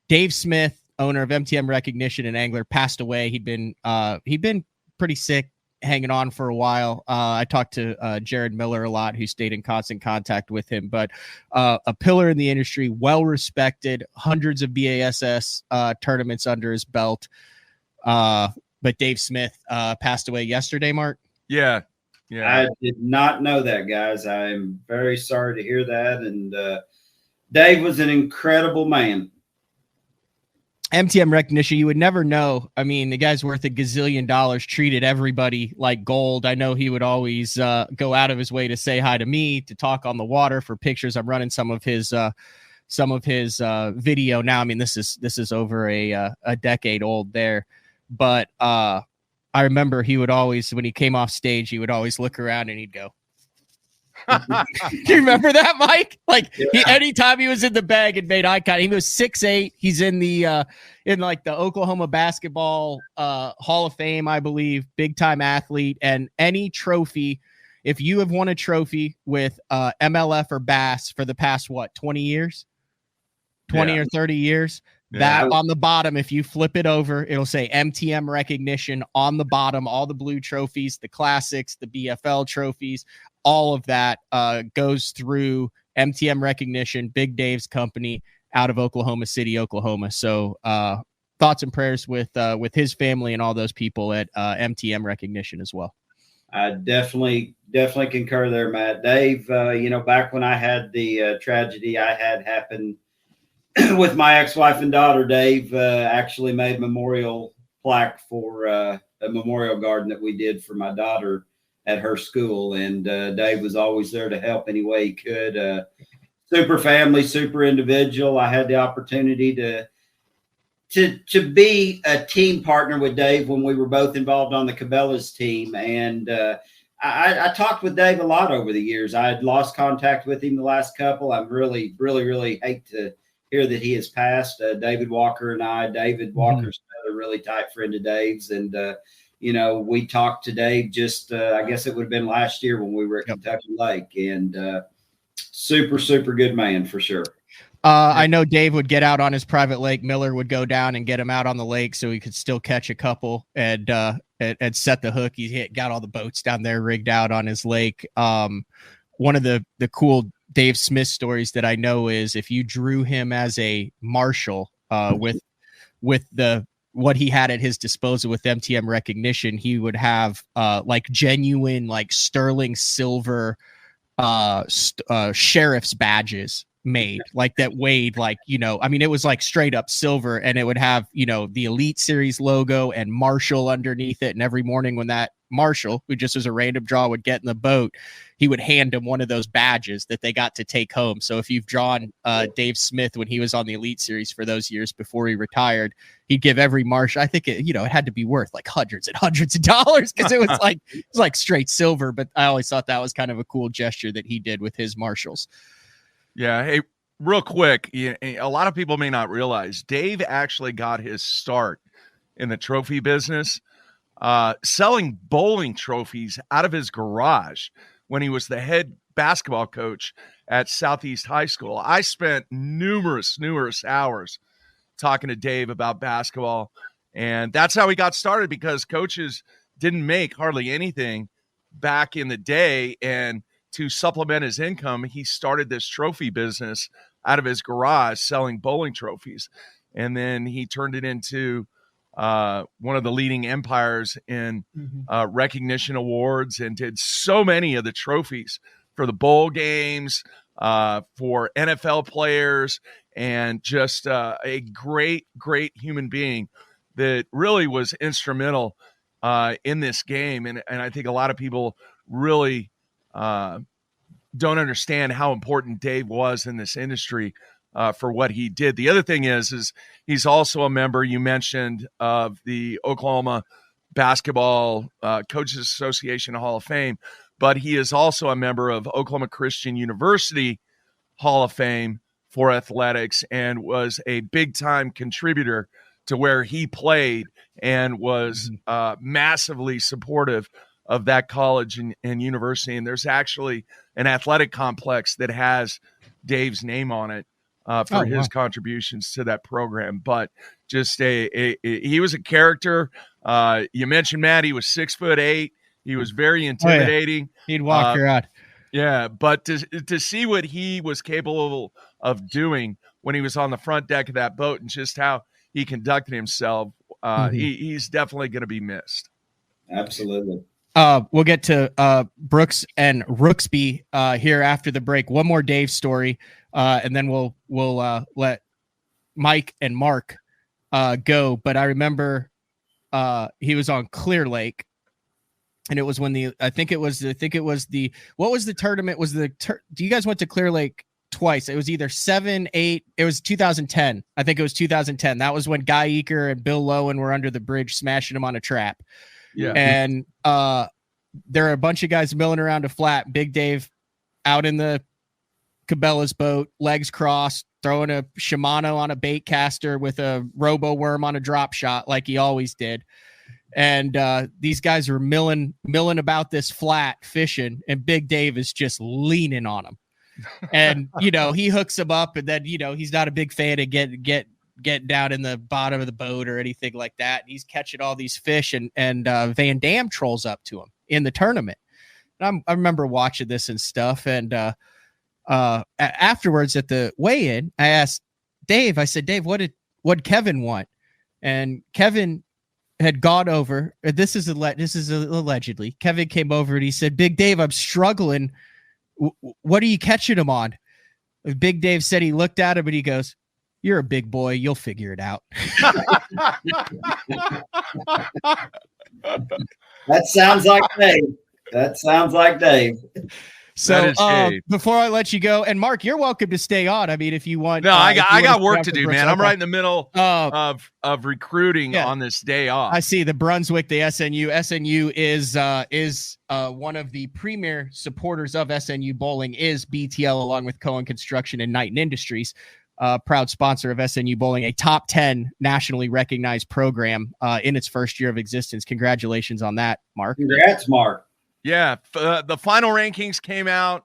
Dave Smith, owner of MTM Recognition and Angler, passed away. He'd been pretty sick, hanging on for a while. I talked to Jared Miller a lot, who stayed in constant contact with him, but a pillar in the industry, well respected, hundreds of B.A.S.S. tournaments under his belt. But Dave Smith passed away yesterday, Mark. Yeah. I did not know that, guys. I'm very sorry to hear that. And Dave was an incredible man. MTM Recognition, you would never know. I mean, the guy's worth $1 gazillion, treated everybody like gold. I know he would always go out of his way to say hi to me, to talk on the water, for pictures. I'm running some of his video now. I mean, this is over a decade old there, but I remember he would always, when he came off stage, he would always look around and he'd go. Do you remember that, Mike? Like, anytime he was in the bag and made eye contact, he was 6'8". He's in the Oklahoma basketball Hall of Fame, I believe, big time athlete. And any trophy, if you have won a trophy with MLF or B.A.S.S for the past 20 years, 20 or 30 years. That on the bottom, if you flip it over, it'll say MTM Recognition on the bottom. All the blue trophies, the classics, the BFL trophies, all of that goes through MTM Recognition, Big Dave's company out of Oklahoma City, Oklahoma. So thoughts and prayers with his family and all those people at MTM Recognition as well. I definitely concur there, Matt. Dave, back when I had the tragedy I had happen with my ex-wife and daughter, Dave actually made memorial plaque for a memorial garden that we did for my daughter at her school. And Dave was always there to help any way he could. Super family, super individual. I had the opportunity to be a team partner with Dave when we were both involved on the Cabela's team. And I talked with Dave a lot over the years. I had lost contact with him the last couple. I'm really hate to hear that he has passed. David Walker and I, David Walker's another really tight friend of Dave's. And, we talked to Dave just, I guess it would have been last year when we were at Kentucky Lake. And super, super good man for sure. I know Dave would get out on his private lake. Miller would go down and get him out on the lake so he could still catch a couple and set the hook. He got all the boats down there rigged out on his lake. One of the cool Dave Smith stories that I know is if you drew him as a marshal with what he had at his disposal with MTM recognition, he would have like genuine like sterling silver sheriff's badges made like that weighed like, it was like straight up silver, and it would have, the Elite Series logo and Marshall underneath it. And every morning when that Marshall, who just was a random draw, would get in the boat, he would hand him one of those badges that they got to take home. So if you've drawn Dave Smith when he was on the Elite Series for those years before he retired, he'd give every Marshall, I think it had to be worth like hundreds and hundreds of dollars because it was like straight silver. But I always thought that was kind of a cool gesture that he did with his Marshalls. Yeah. Hey, real quick, a lot of people may not realize Dave actually got his start in the trophy business selling bowling trophies out of his garage when he was the head basketball coach at Southeast High School. I spent numerous hours talking to Dave about basketball, and that's how he got started because coaches didn't make hardly anything back in the day, and to supplement his income, he started this trophy business out of his garage selling bowling trophies. And then he turned it into one of the leading empires in recognition awards and did so many of the trophies for the bowl games, for NFL players, and just a great human being that really was instrumental in this game. And I think a lot of people really don't understand how important Dave was in this industry for what he did. The other thing is he's also a member, you mentioned, of the Oklahoma Basketball Coaches Association Hall of Fame, but he is also a member of Oklahoma Christian University Hall of Fame for athletics and was a big-time contributor to where he played and was massively supportive of that college and university. And there's actually an athletic complex that has Dave's name on it for his contributions to that program. But just he was a character. You mentioned Matt, he was 6'8". He was very intimidating. Oh, yeah. He'd walk around. Yeah, but to see what he was capable of doing when he was on the front deck of that boat and just how he conducted himself, he's definitely going to be missed. Absolutely. We'll get to Brooks and Rooksby here after the break. One more Dave story, and then we'll let Mike and Mark go. But I remember he was on Clear Lake, and it was when what was the tournament? Do you guys went to Clear Lake twice? It was either 7, 8. It was 2010. I think it was 2010. That was when Guy Eaker and Bill Lowen were under the bridge smashing him on a trap. Yeah. And there are a bunch of guys milling around a flat. Big Dave out in the Cabela's boat, legs crossed, throwing a Shimano on a bait caster with a robo worm on a drop shot like he always did. And these guys are milling about this flat fishing, and Big Dave is just leaning on them. And, he hooks him up, and then, he's not a big fan of get down in the bottom of the boat or anything like that. He's catching all these fish, and Van Dam trolls up to him in the tournament. And I remember watching this and stuff. And afterwards at the weigh-in, I asked Dave, I said, Dave, what did Kevin want? And Kevin had gone over, this is allegedly, Kevin came over and he said, Big Dave, I'm struggling. What are you catching him on? Big Dave said he looked at him and he goes, you're a big boy. You'll figure it out. That sounds like Dave. That sounds like Dave. So before I let you go, and Mark, you're welcome to stay on. I mean, if you want. No, I got work to do, man. I'm right in the middle of recruiting on this day off. I see the Brunswick, the SNU. SNU is one of the premier supporters of SNU bowling is BTL, along with Cohen Construction and Knighton Industries. Proud sponsor of SNU bowling, a top 10 nationally recognized program in its first year of existence. Congratulations on that, Mark. Congrats, Mark. Yeah, the final rankings came out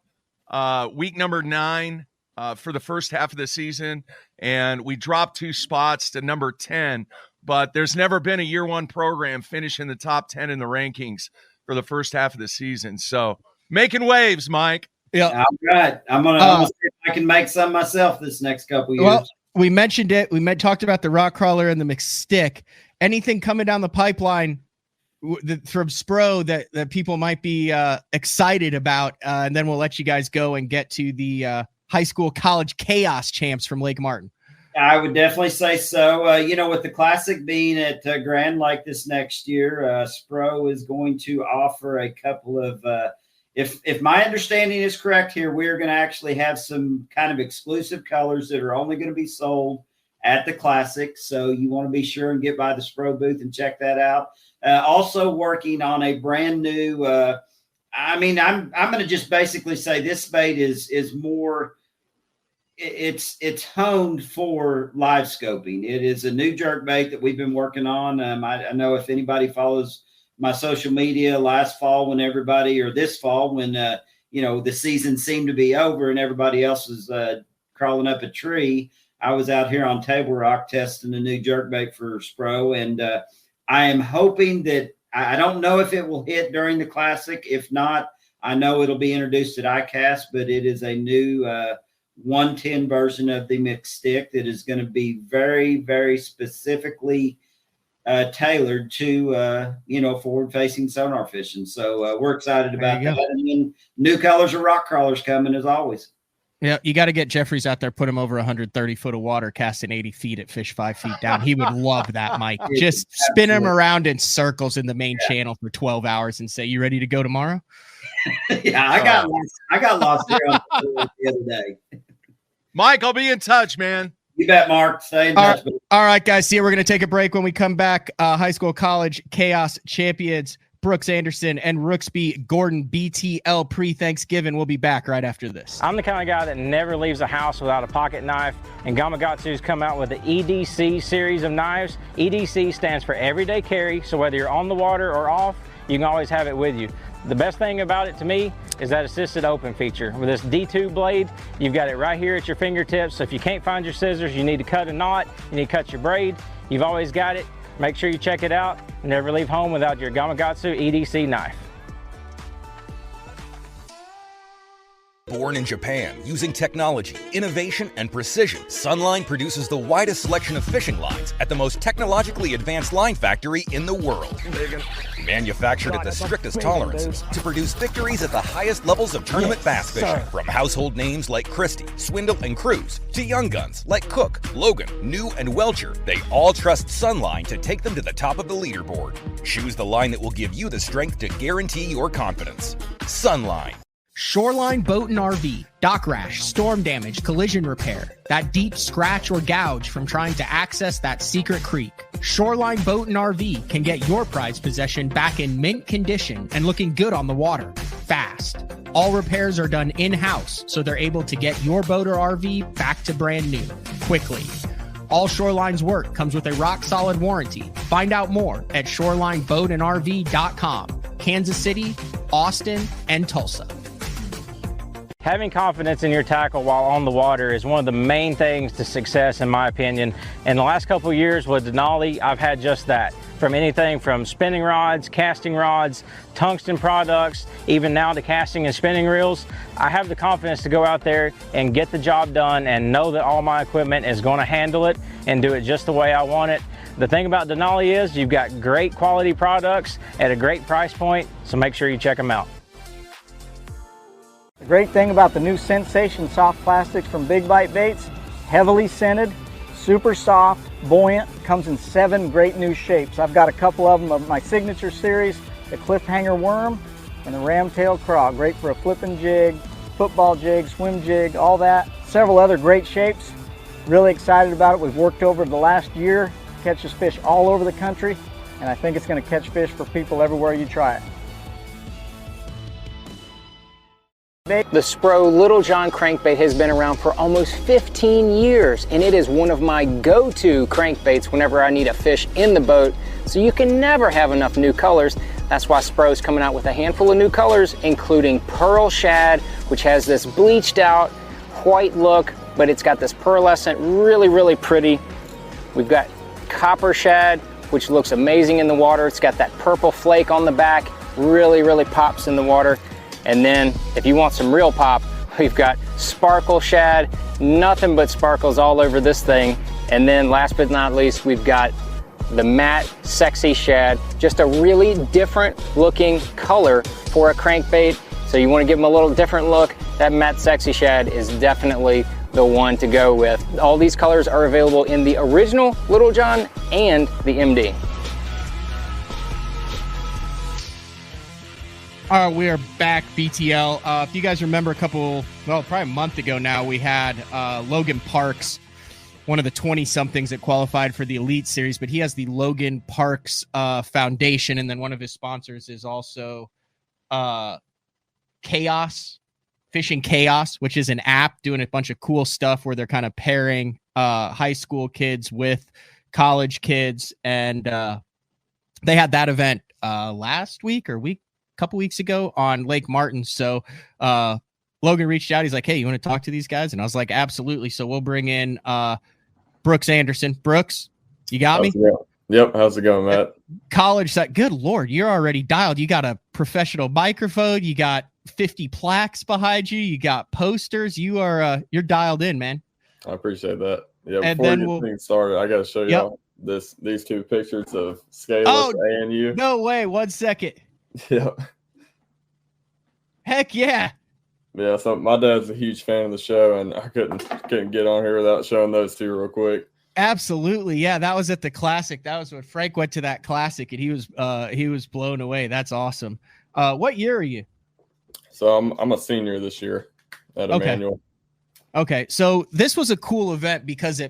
week number 9 for the first half of the season, and we dropped 2 spots to number 10. But there's never been a year 1 program finish in the top 10 in the rankings for the first half of the season. So making waves, Mike. Yeah, all right. I'm gonna see if I can make some myself this next couple years. Well, we mentioned it. We talked about the rock crawler and the McStick. Anything coming down the pipeline from Spro that people might be excited about, and then we'll let you guys go and get to the high school college chaos champs from Lake Martin. I would definitely say so. With the Classic being at Grand Lake this next year, Spro is going to offer a couple of if my understanding is correct here, we're going to actually have some kind of exclusive colors that are only going to be sold at the Classic. So you want to be sure and get by the Spro booth and check that out. Also working on a brand new, I'm going to just basically say this bait is more, it's honed for live scoping. It is a new jerk bait that we've been working on. I know if anybody follows my social media last fall when this fall when, the season seemed to be over and everybody else was crawling up a tree, I was out here on Table Rock testing a new jerk bait for Spro, and I am hoping that I don't know if it will hit during the Classic. If not, I know it'll be introduced at ICAST, but it is a new 110 version of the McStick that is going to be very, very specifically tailored to, forward-facing sonar fishing. So we're excited about that. And then new colors of rock crawlers coming as always. Yeah, you got to get Jeffries out there, put him over 130 foot of water, casting 80 feet at fish 5 feet down. He would love that, Mike. Just spin him around in circles in the main channel for 12 hours and say, "You ready to go tomorrow?" Yeah, I got lost there on the other day. Mike, I'll be in touch, man. You bet, Mark. Stay in touch. All right, guys. See you. We're going to take a break. When we come back, high school college chaos champions Brooks Anderson and Rooksby Gordon BTL pre-Thanksgiving. We'll be back right after this. I'm the kind of guy that never leaves the house without a pocket knife, and Gamakatsu's come out with the EDC series of knives. EDC stands for everyday carry, so whether you're on the water or off, you can always have it with you. The best thing about it to me is that assisted open feature. With this D2 blade, you've got it right here at your fingertips, so if you can't find your scissors, you need to cut a knot, you need to cut your braid, you've always got it. Make sure you check it out. Never leave home without your Gamakatsu EDC knife. Born in Japan, using technology, innovation, and precision, Sunline produces the widest selection of fishing lines at the most technologically advanced line factory in the world. Manufactured at the strictest tolerances to produce victories at the highest levels of tournament bass fishing. From household names like Christie, Swindle, and Cruz, to young guns like Cook, Logan, New, and Welcher, they all trust Sunline to take them to the top of the leaderboard. Choose the line that will give you the strength to guarantee your confidence. Sunline. Shoreline Boat and RV, dock rash, storm damage, collision repair, that deep scratch or gouge from trying to access that secret creek. Shoreline Boat and RV can get your prized possession back in mint condition and looking good on the water, fast. All repairs are done in-house, so they're able to get your boat or RV back to brand new, quickly. All Shoreline's work comes with a rock-solid warranty. Find out more at shorelineboatandrv.com. Kansas City, Austin, and Tulsa. Having confidence in your tackle while on the water is one of the main things to success, in my opinion. In the last couple of years with Denali, I've had just that. From anything from spinning rods, casting rods, tungsten products, even now to casting and spinning reels, I have the confidence to go out there and get the job done and know that all my equipment is going to handle it and do it just the way I want it. The thing about Denali is you've got great quality products at a great price point, so make sure you check them out. The great thing about the new Sensation soft plastics from Big Bite Baits, heavily scented, super soft, buoyant, comes in 7 great new shapes. I've got a couple of them of my signature series, the Cliffhanger Worm, and the ram-tailed craw, great for a flipping jig, football jig, swim jig, all that. Several other great shapes. Really excited about it. We've worked over the last year, catches fish all over the country, and I think it's going to catch fish for people everywhere you try it. The Spro Little John crankbait has been around for almost 15 years, and it is one of my go-to crankbaits whenever I need a fish in the boat, so you can never have enough new colors. That's why Spro is coming out with a handful of new colors, including Pearl Shad, which has this bleached out white look, but it's got this pearlescent, really pretty. We've got Copper Shad, which looks amazing in the water. It's got that purple flake on the back, really pops in the water. And then if you want some real pop, we've got Sparkle Shad, nothing but sparkles all over this thing. And then last but not least, we've got the matte Sexy Shad, just a really different looking color for a crankbait. So you want to give them a little different look, that matte Sexy Shad is definitely the one to go with. All these colors are available in the original Little John and the MD. All right, we are back, BTL. If you guys remember probably a month ago now, we had Logan Parks, one of the 20-somethings that qualified for the Elite Series, but he has the Logan Parks Foundation, and then one of his sponsors is also Fishing Chaos, which is an app doing a bunch of cool stuff where they're kind of pairing high school kids with college kids, and they had that event last week or couple weeks ago on Lake Martin. So Logan reached out. He's like, hey, you want to talk to these guys? And I was like, absolutely. So we'll bring in Brooks Anderson. Brooks, you got me? Yep. How's it going, Matt? College side. Good Lord, you're already dialed. You got a professional microphone. You got 50 plaques behind you. You got posters. You're dialed in, man. I appreciate that. Yeah. And before then we get things started, I got to show y'all these two pictures of Scaleless ANU. No way. 1 second. Yeah. Heck yeah. Yeah, so my dad's a huge fan of the show, and I couldn't get on here without showing those two real quick. Absolutely. Yeah, that was at the Classic. That was when Frank went to that Classic, and he was blown away. That's awesome. What year are you? So I'm a senior this year at Emmanuel. Okay, so this was a cool event because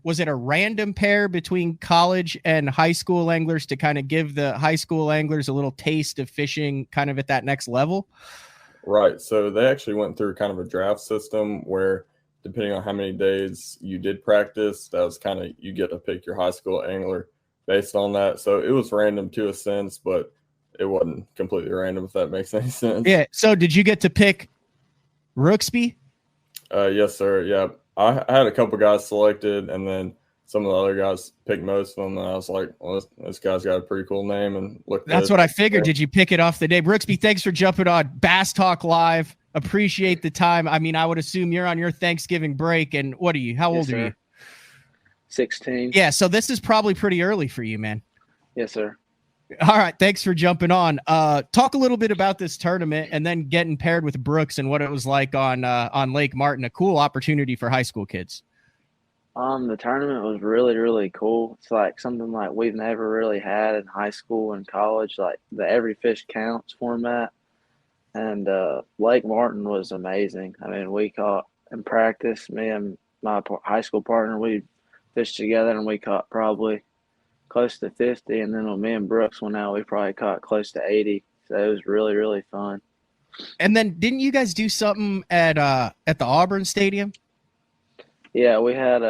was it a random pair between college and high school anglers to kind of give the high school anglers a little taste of fishing kind of at that next level? Right. So they actually went through kind of a draft system where depending on how many days you did practice, that was kind of, you get to pick your high school angler based on that. So it was random to a sense, but it wasn't completely random, if that makes any sense. Yeah. So did you get to pick Rooksby? Yes, sir. Yeah. I had a couple guys selected, and then some of the other guys picked most of them. And I was like, well, this guy's got a pretty cool name. And look, that's what I figured. Did you pick it off the name? Rooksby, thanks for jumping on Bass Talk Live. Appreciate the time. I mean, I would assume you're on your Thanksgiving break. And what are you? How old are you? 16. Yeah. So this is probably pretty early for you, man. Yes, sir. All right. Thanks for jumping on. Talk a little bit about this tournament and then getting paired with Brooks and what it was like on Lake Martin. A cool opportunity for high school kids. The tournament was really, really cool. It's like something like we've never really had in high school and college, like the every fish counts format. And Lake Martin was amazing. I mean, we caught in practice, me and my high school partner, we fished together and we caught probably close to 50, and then when me and Brooks went out, we probably caught close to 80. So it was really, really fun. And then didn't you guys do something at the Auburn Stadium? Yeah, we had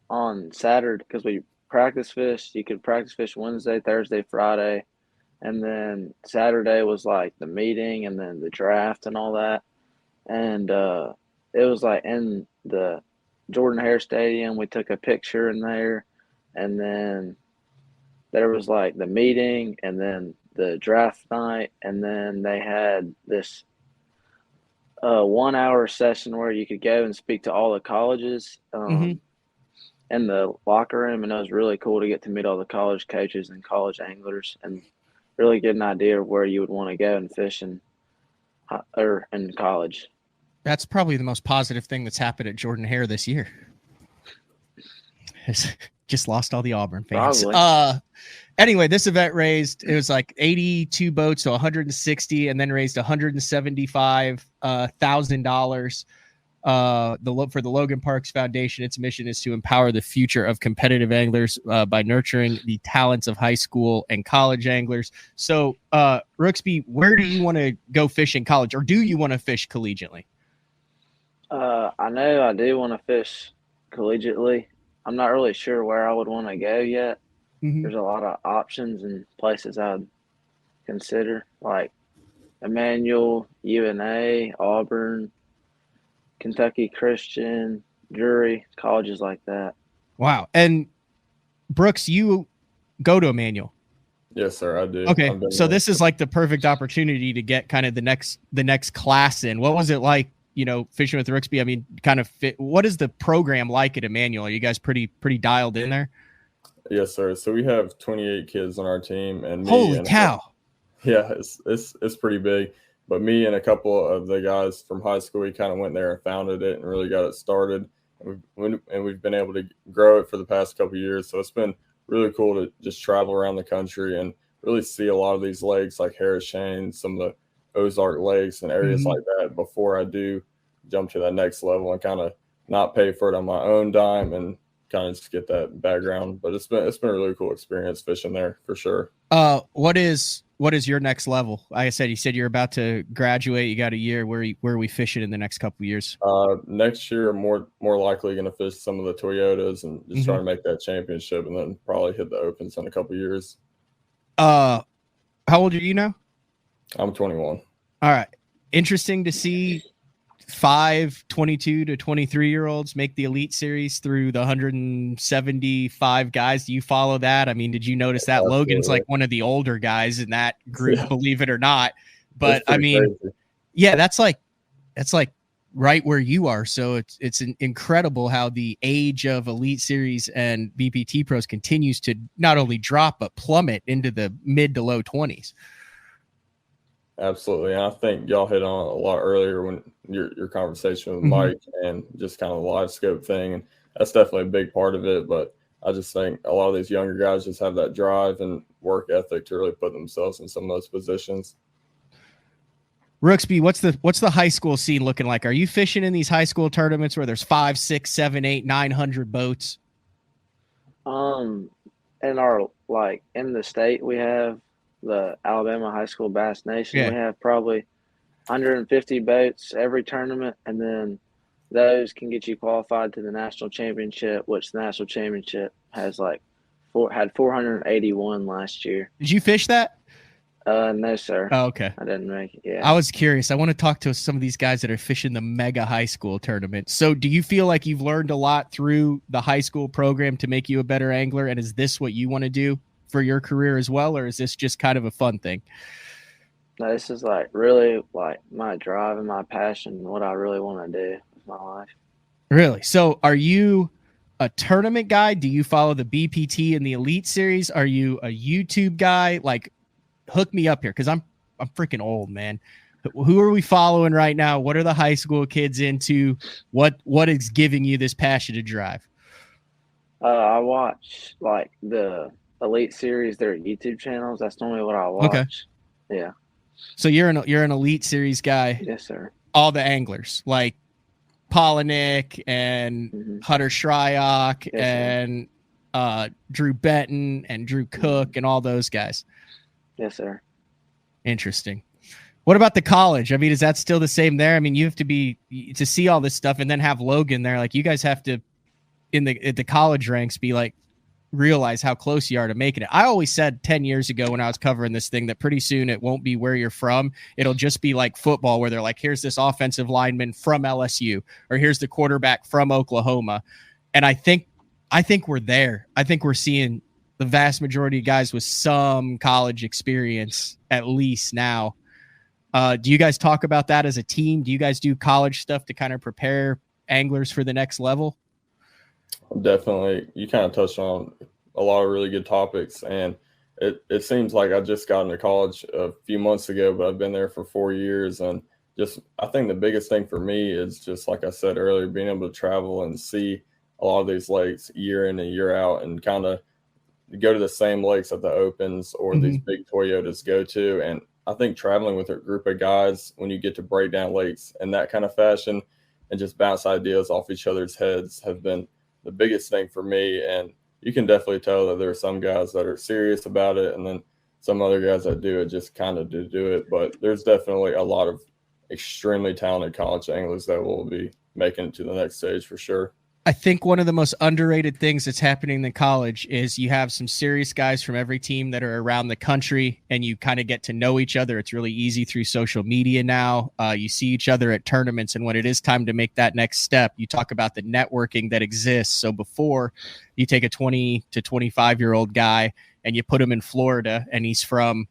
on Saturday, because we practice fished. You could practice fish Wednesday, Thursday, Friday, and then Saturday was like the meeting and then the draft and all that. And it was like in the Jordan Hare Stadium. We took a picture in there, and then there was like the meeting and then the draft night, and then they had this 1 hour session where you could go and speak to all the colleges in the locker room, and it was really cool to get to meet all the college coaches and college anglers and really get an idea of where you would want to go and fish in college. That's probably the most positive thing that's happened at Jordan Hare this year. Just lost all the Auburn fans. Probably. Anyway, this event raised, it was like 82 boats to 160, and then raised $175,000. For the Logan Parks Foundation, its mission is to empower the future of competitive anglers by nurturing the talents of high school and college anglers. So, Rooksby, where do you want to go fish in college, or do you want to fish collegiately? I know I do want to fish collegiately. I'm not really sure where I would want to go yet. Mm-hmm. There's a lot of options and places I'd consider, like Emmanuel, UNA, Auburn, Kentucky Christian, Drury, colleges like that. Wow. And Brooks, you go to Emmanuel. Yes, sir, I do. Okay, so this is like the perfect opportunity to get kind of the next class in. What was it like, fishing with Rooksby? I mean, what is the program like at Emmanuel? Are you guys pretty dialed in there? Yes, sir. So we have 28 kids on our team, and holy cow. Yeah, it's pretty big. But me and a couple of the guys from high school, we kind of went there and founded it and really got it started. And we've been able to grow it for the past couple of years. So it's been really cool to just travel around the country and really see a lot of these lakes like Harris Shane, some of the Ozark lakes and areas like that before I do jump to that next level and kind of not pay for it on my own dime and kind of just get that background. But it's been a really cool experience fishing there for sure. What is your next level? Like I said, you said you're about to graduate. You got a year. Where are we fishing in the next couple of years? Next year, more likely going to fish some of the Toyotas and just try to make that championship, and then probably hit the Opens in a couple of years. How old are you now? I'm 21. All right. Interesting to see 5 22 to 23-year-olds make the Elite Series through the 175 guys. Do you follow that? I mean, did you notice that? Absolutely. Logan's like one of the older guys in that group, believe it or not. But I mean, crazy. Yeah, that's like right where you are. So it's incredible how the age of Elite Series and BPT pros continues to not only drop but plummet into the mid to low 20s. Absolutely. And I think y'all hit on a lot earlier when your conversation with Mike and just kind of the live scope thing. And that's definitely a big part of it. But I just think a lot of these younger guys just have that drive and work ethic to really put themselves in some of those positions. Rooksby, what's the high school scene looking like? Are you fishing in these high school tournaments where there's 5, 6, 7, 8, 900 boats? In the state, we have the Alabama High School Bass Nation. Yeah. We have probably 150 boats every tournament, and then those can get you qualified to the national championship, which the national championship has had 481 last year. Did you fish that? No, sir. Oh, okay. I didn't make it. Yeah. I was curious. I want to talk to some of these guys that are fishing the mega high school tournament. So do you feel like you've learned a lot through the high school program to make you a better angler? And is this what you want to do for your career as well? Or is this just kind of a fun thing? No, this is really my drive and my passion, what I really want to do with my life. Really? So are you a tournament guy? Do you follow the BPT and the Elite Series? Are you a YouTube guy? Hook me up here, because I'm freaking old, man. Who are we following right now? What are the high school kids into? What is giving you this passion to drive? I watch the Elite Series, their YouTube channels. That's normally what I watch. Okay. Yeah. So you're an Elite Series guy. Yes, sir. All the anglers like Polinick and Hutter Shryock and Drew Benton and Drew Cook and all those guys. Yes, sir. Interesting. What about the college? I mean, is that still the same there? I mean, you have to see all this stuff and then have Logan there. Like, you guys have to, at the college ranks, be realize how close you are to making it. I always said 10 years ago when I was covering this thing that pretty soon it won't be where you're from. It'll just be like football, where they're like, here's this offensive lineman from LSU, or here's the quarterback from Oklahoma. And I think we're there. I think we're seeing the vast majority of guys with some college experience, at least now. Do you guys talk about that as a team? Do you guys do college stuff to kind of prepare anglers for the next level? Definitely. You kind of touched on a lot of really good topics, and it seems like I just got into college a few months ago, but I've been there for 4 years. And I think the biggest thing for me is just, like I said earlier, being able to travel and see a lot of these lakes year in and year out and kind of go to the same lakes that the Opens or these big Toyotas go to. And I think traveling with a group of guys, when you get to break down lakes in that kind of fashion and just bounce ideas off each other's heads, have been the biggest thing for me. And you can definitely tell that there are some guys that are serious about it, and then some other guys that do it just kind of do it. But there's definitely a lot of extremely talented college anglers that will be making it to the next stage for sure. I think one of the most underrated things that's happening in college is you have some serious guys from every team that are around the country, and you kind of get to know each other. It's really easy through social media now. You see each other at tournaments, and when it is time to make that next step, you talk about the networking that exists. So before you take a 20 to 25-year-old guy and you put him in Florida and he's from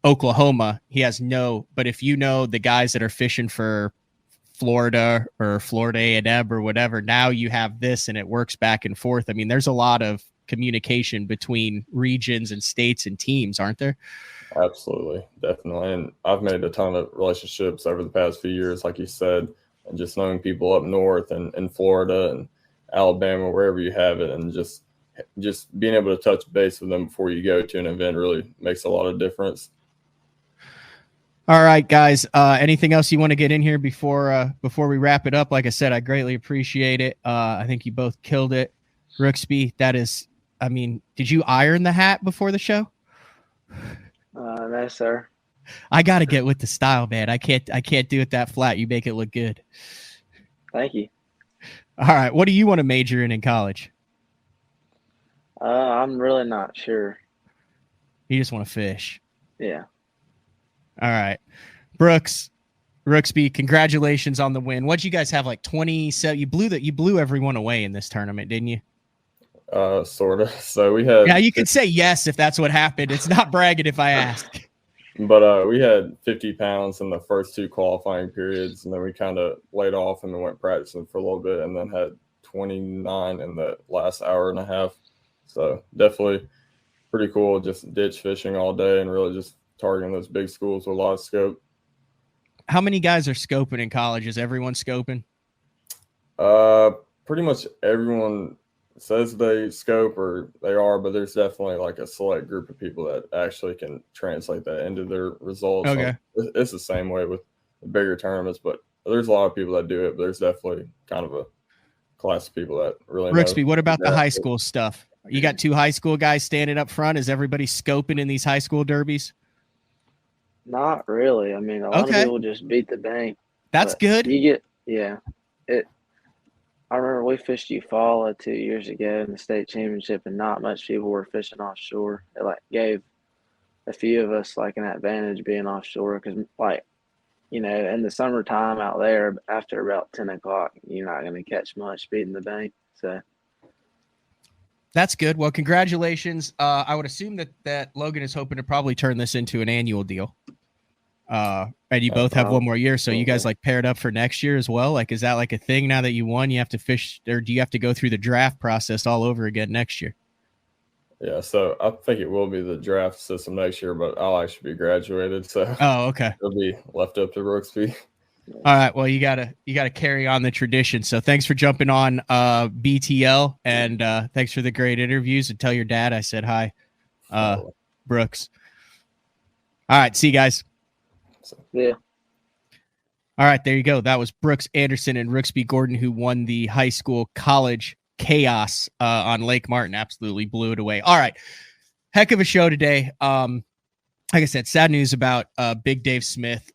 Oklahoma, but if you know the guys that are fishing for Florida or Florida A&M or whatever, now you have this and it works back and forth. I mean, there's a lot of communication between regions and states and teams, aren't there? Absolutely, definitely. And I've made a ton of relationships over the past few years, like you said, and just knowing people up north and in Florida and Alabama, wherever you have it, and just being able to touch base with them before you go to an event really makes a lot of difference. All right, guys. Anything else you want to get in here before we wrap it up? Like I said, I greatly appreciate it. I think you both killed it. Rooksby, did you iron the hat before the show? No, sir. I got to get with the style, man. I can't do it that flat. You make it look good. Thank you. All right. What do you want to major in college? I'm really not sure. You just want to fish. Yeah. All right. Rooksby, congratulations on the win. What'd you guys have, like 27? You blew everyone away in this tournament, didn't you? Sort of. So we had... Yeah, you can say yes if that's what happened. It's not bragging if I ask. But we had 50 pounds in the first two qualifying periods, and then we kind of laid off and then went practicing for a little bit, and then had 29 in the last hour and a half. So definitely pretty cool, just ditch fishing all day and really just targeting those big schools with a lot of scope. How many guys are scoping in college? Is everyone scoping? Pretty much everyone says they scope or they are, but there's definitely like a select group of people that actually can translate that into their results. Okay. It's the same way with the bigger tournaments, but there's a lot of people that do it, but there's definitely kind of a class of people that really Rooksby, what about the high school stuff? You got two high school guys standing up front. Is everybody scoping in these high school derbies? Not really. I mean, a lot of people just beat the bank. That's good. I remember we fished Eufaula 2 years ago in the state championship, and not much people were fishing offshore. It gave a few of us an advantage being offshore because, in the summertime out there, after about 10 o'clock, you're not going to catch much beating the bank. So that's good. Well, congratulations. I would assume that Logan is hoping to probably turn this into an annual deal. And you both have one more year, so you guys paired up for next year as well. Is that a thing now that you won? You have to fish, or do you have to go through the draft process all over again next year? Yeah, so I think it will be the draft system next year, but I'll actually be graduated, so okay, it'll be left up to Rooksby. All right, well, you gotta carry on the tradition. So thanks for jumping on BTL, and thanks for the great interviews. And tell your dad I said hi, Brooks. All right, see you guys. Yeah. All right, there you go. That was Brooks Anderson and Rooksby Gordon, who won the high school college chaos on Lake Martin. Absolutely blew it away. All right, heck of a show today. Like I said, sad news about Big Dave Smith.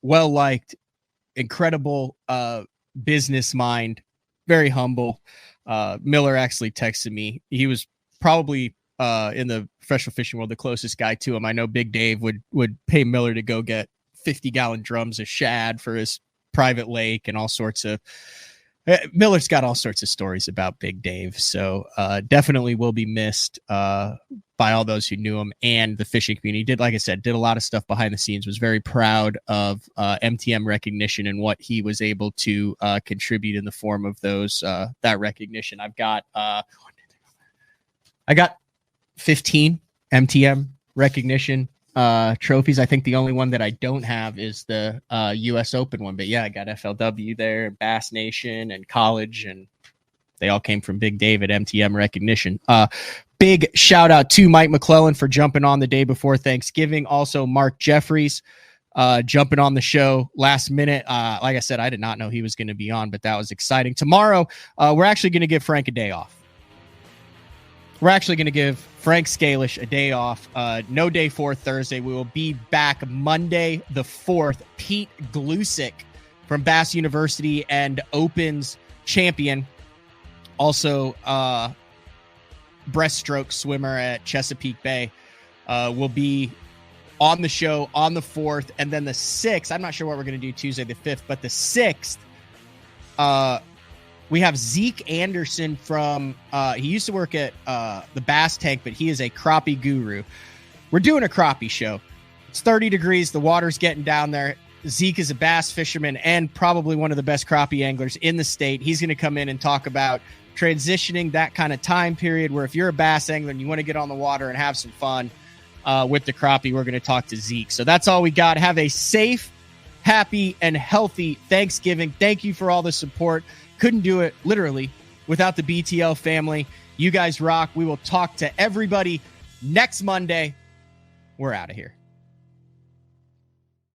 Well liked, incredible business mind, very humble. Miller actually texted me. He was probably in the professional fishing world the closest guy to him. I know Big Dave would pay Miller to go get 50-gallon drums of shad for his private lake and all sorts of Miller's got all sorts of stories about Big Dave. So definitely will be missed by all those who knew him and the fishing community. Like I said, did a lot of stuff behind the scenes, was very proud of MTM recognition and what he was able to contribute in the form of that recognition. I got 15 MTM recognition trophies. I think the only one that I don't have is the US Open one, but yeah, I got FLW there, Bass Nation and college, and They all came from Big Dave at MTM Recognition. Big shout out to Mike McClelland for jumping on the day before Thanksgiving. Also, Mark Jeffries jumping on the show last minute. Like I said, I did not know he was going to be on, but that was exciting. Tomorrow, we're actually going to give Frank a day off. We're actually going to give Frank Scalish a day off. No day for Thursday. We will be back Monday the 4th. Pete Glusick from Bass University and Opens champion. Also, breaststroke swimmer at Chesapeake Bay will be on the show on the 4th. And then the 6th, I'm not sure what we're going to do Tuesday the 5th, but the 6th, we have Zeke Anderson from, he used to work at the Bass Tank, but he is a crappie guru. We're doing a crappie show. It's 30 degrees. The water's getting down there. Zeke is a bass fisherman and probably one of the best crappie anglers in the state. He's going to come in and talk about transitioning that kind of time period where if you're a bass angler and you want to get on the water and have some fun with the crappie, we're going to talk to Zeke. So that's all we got. Have a safe, happy, and healthy Thanksgiving. Thank you for all the support. Couldn't do it literally without the BTL family. You guys rock. We will talk to everybody next Monday. We're out of here.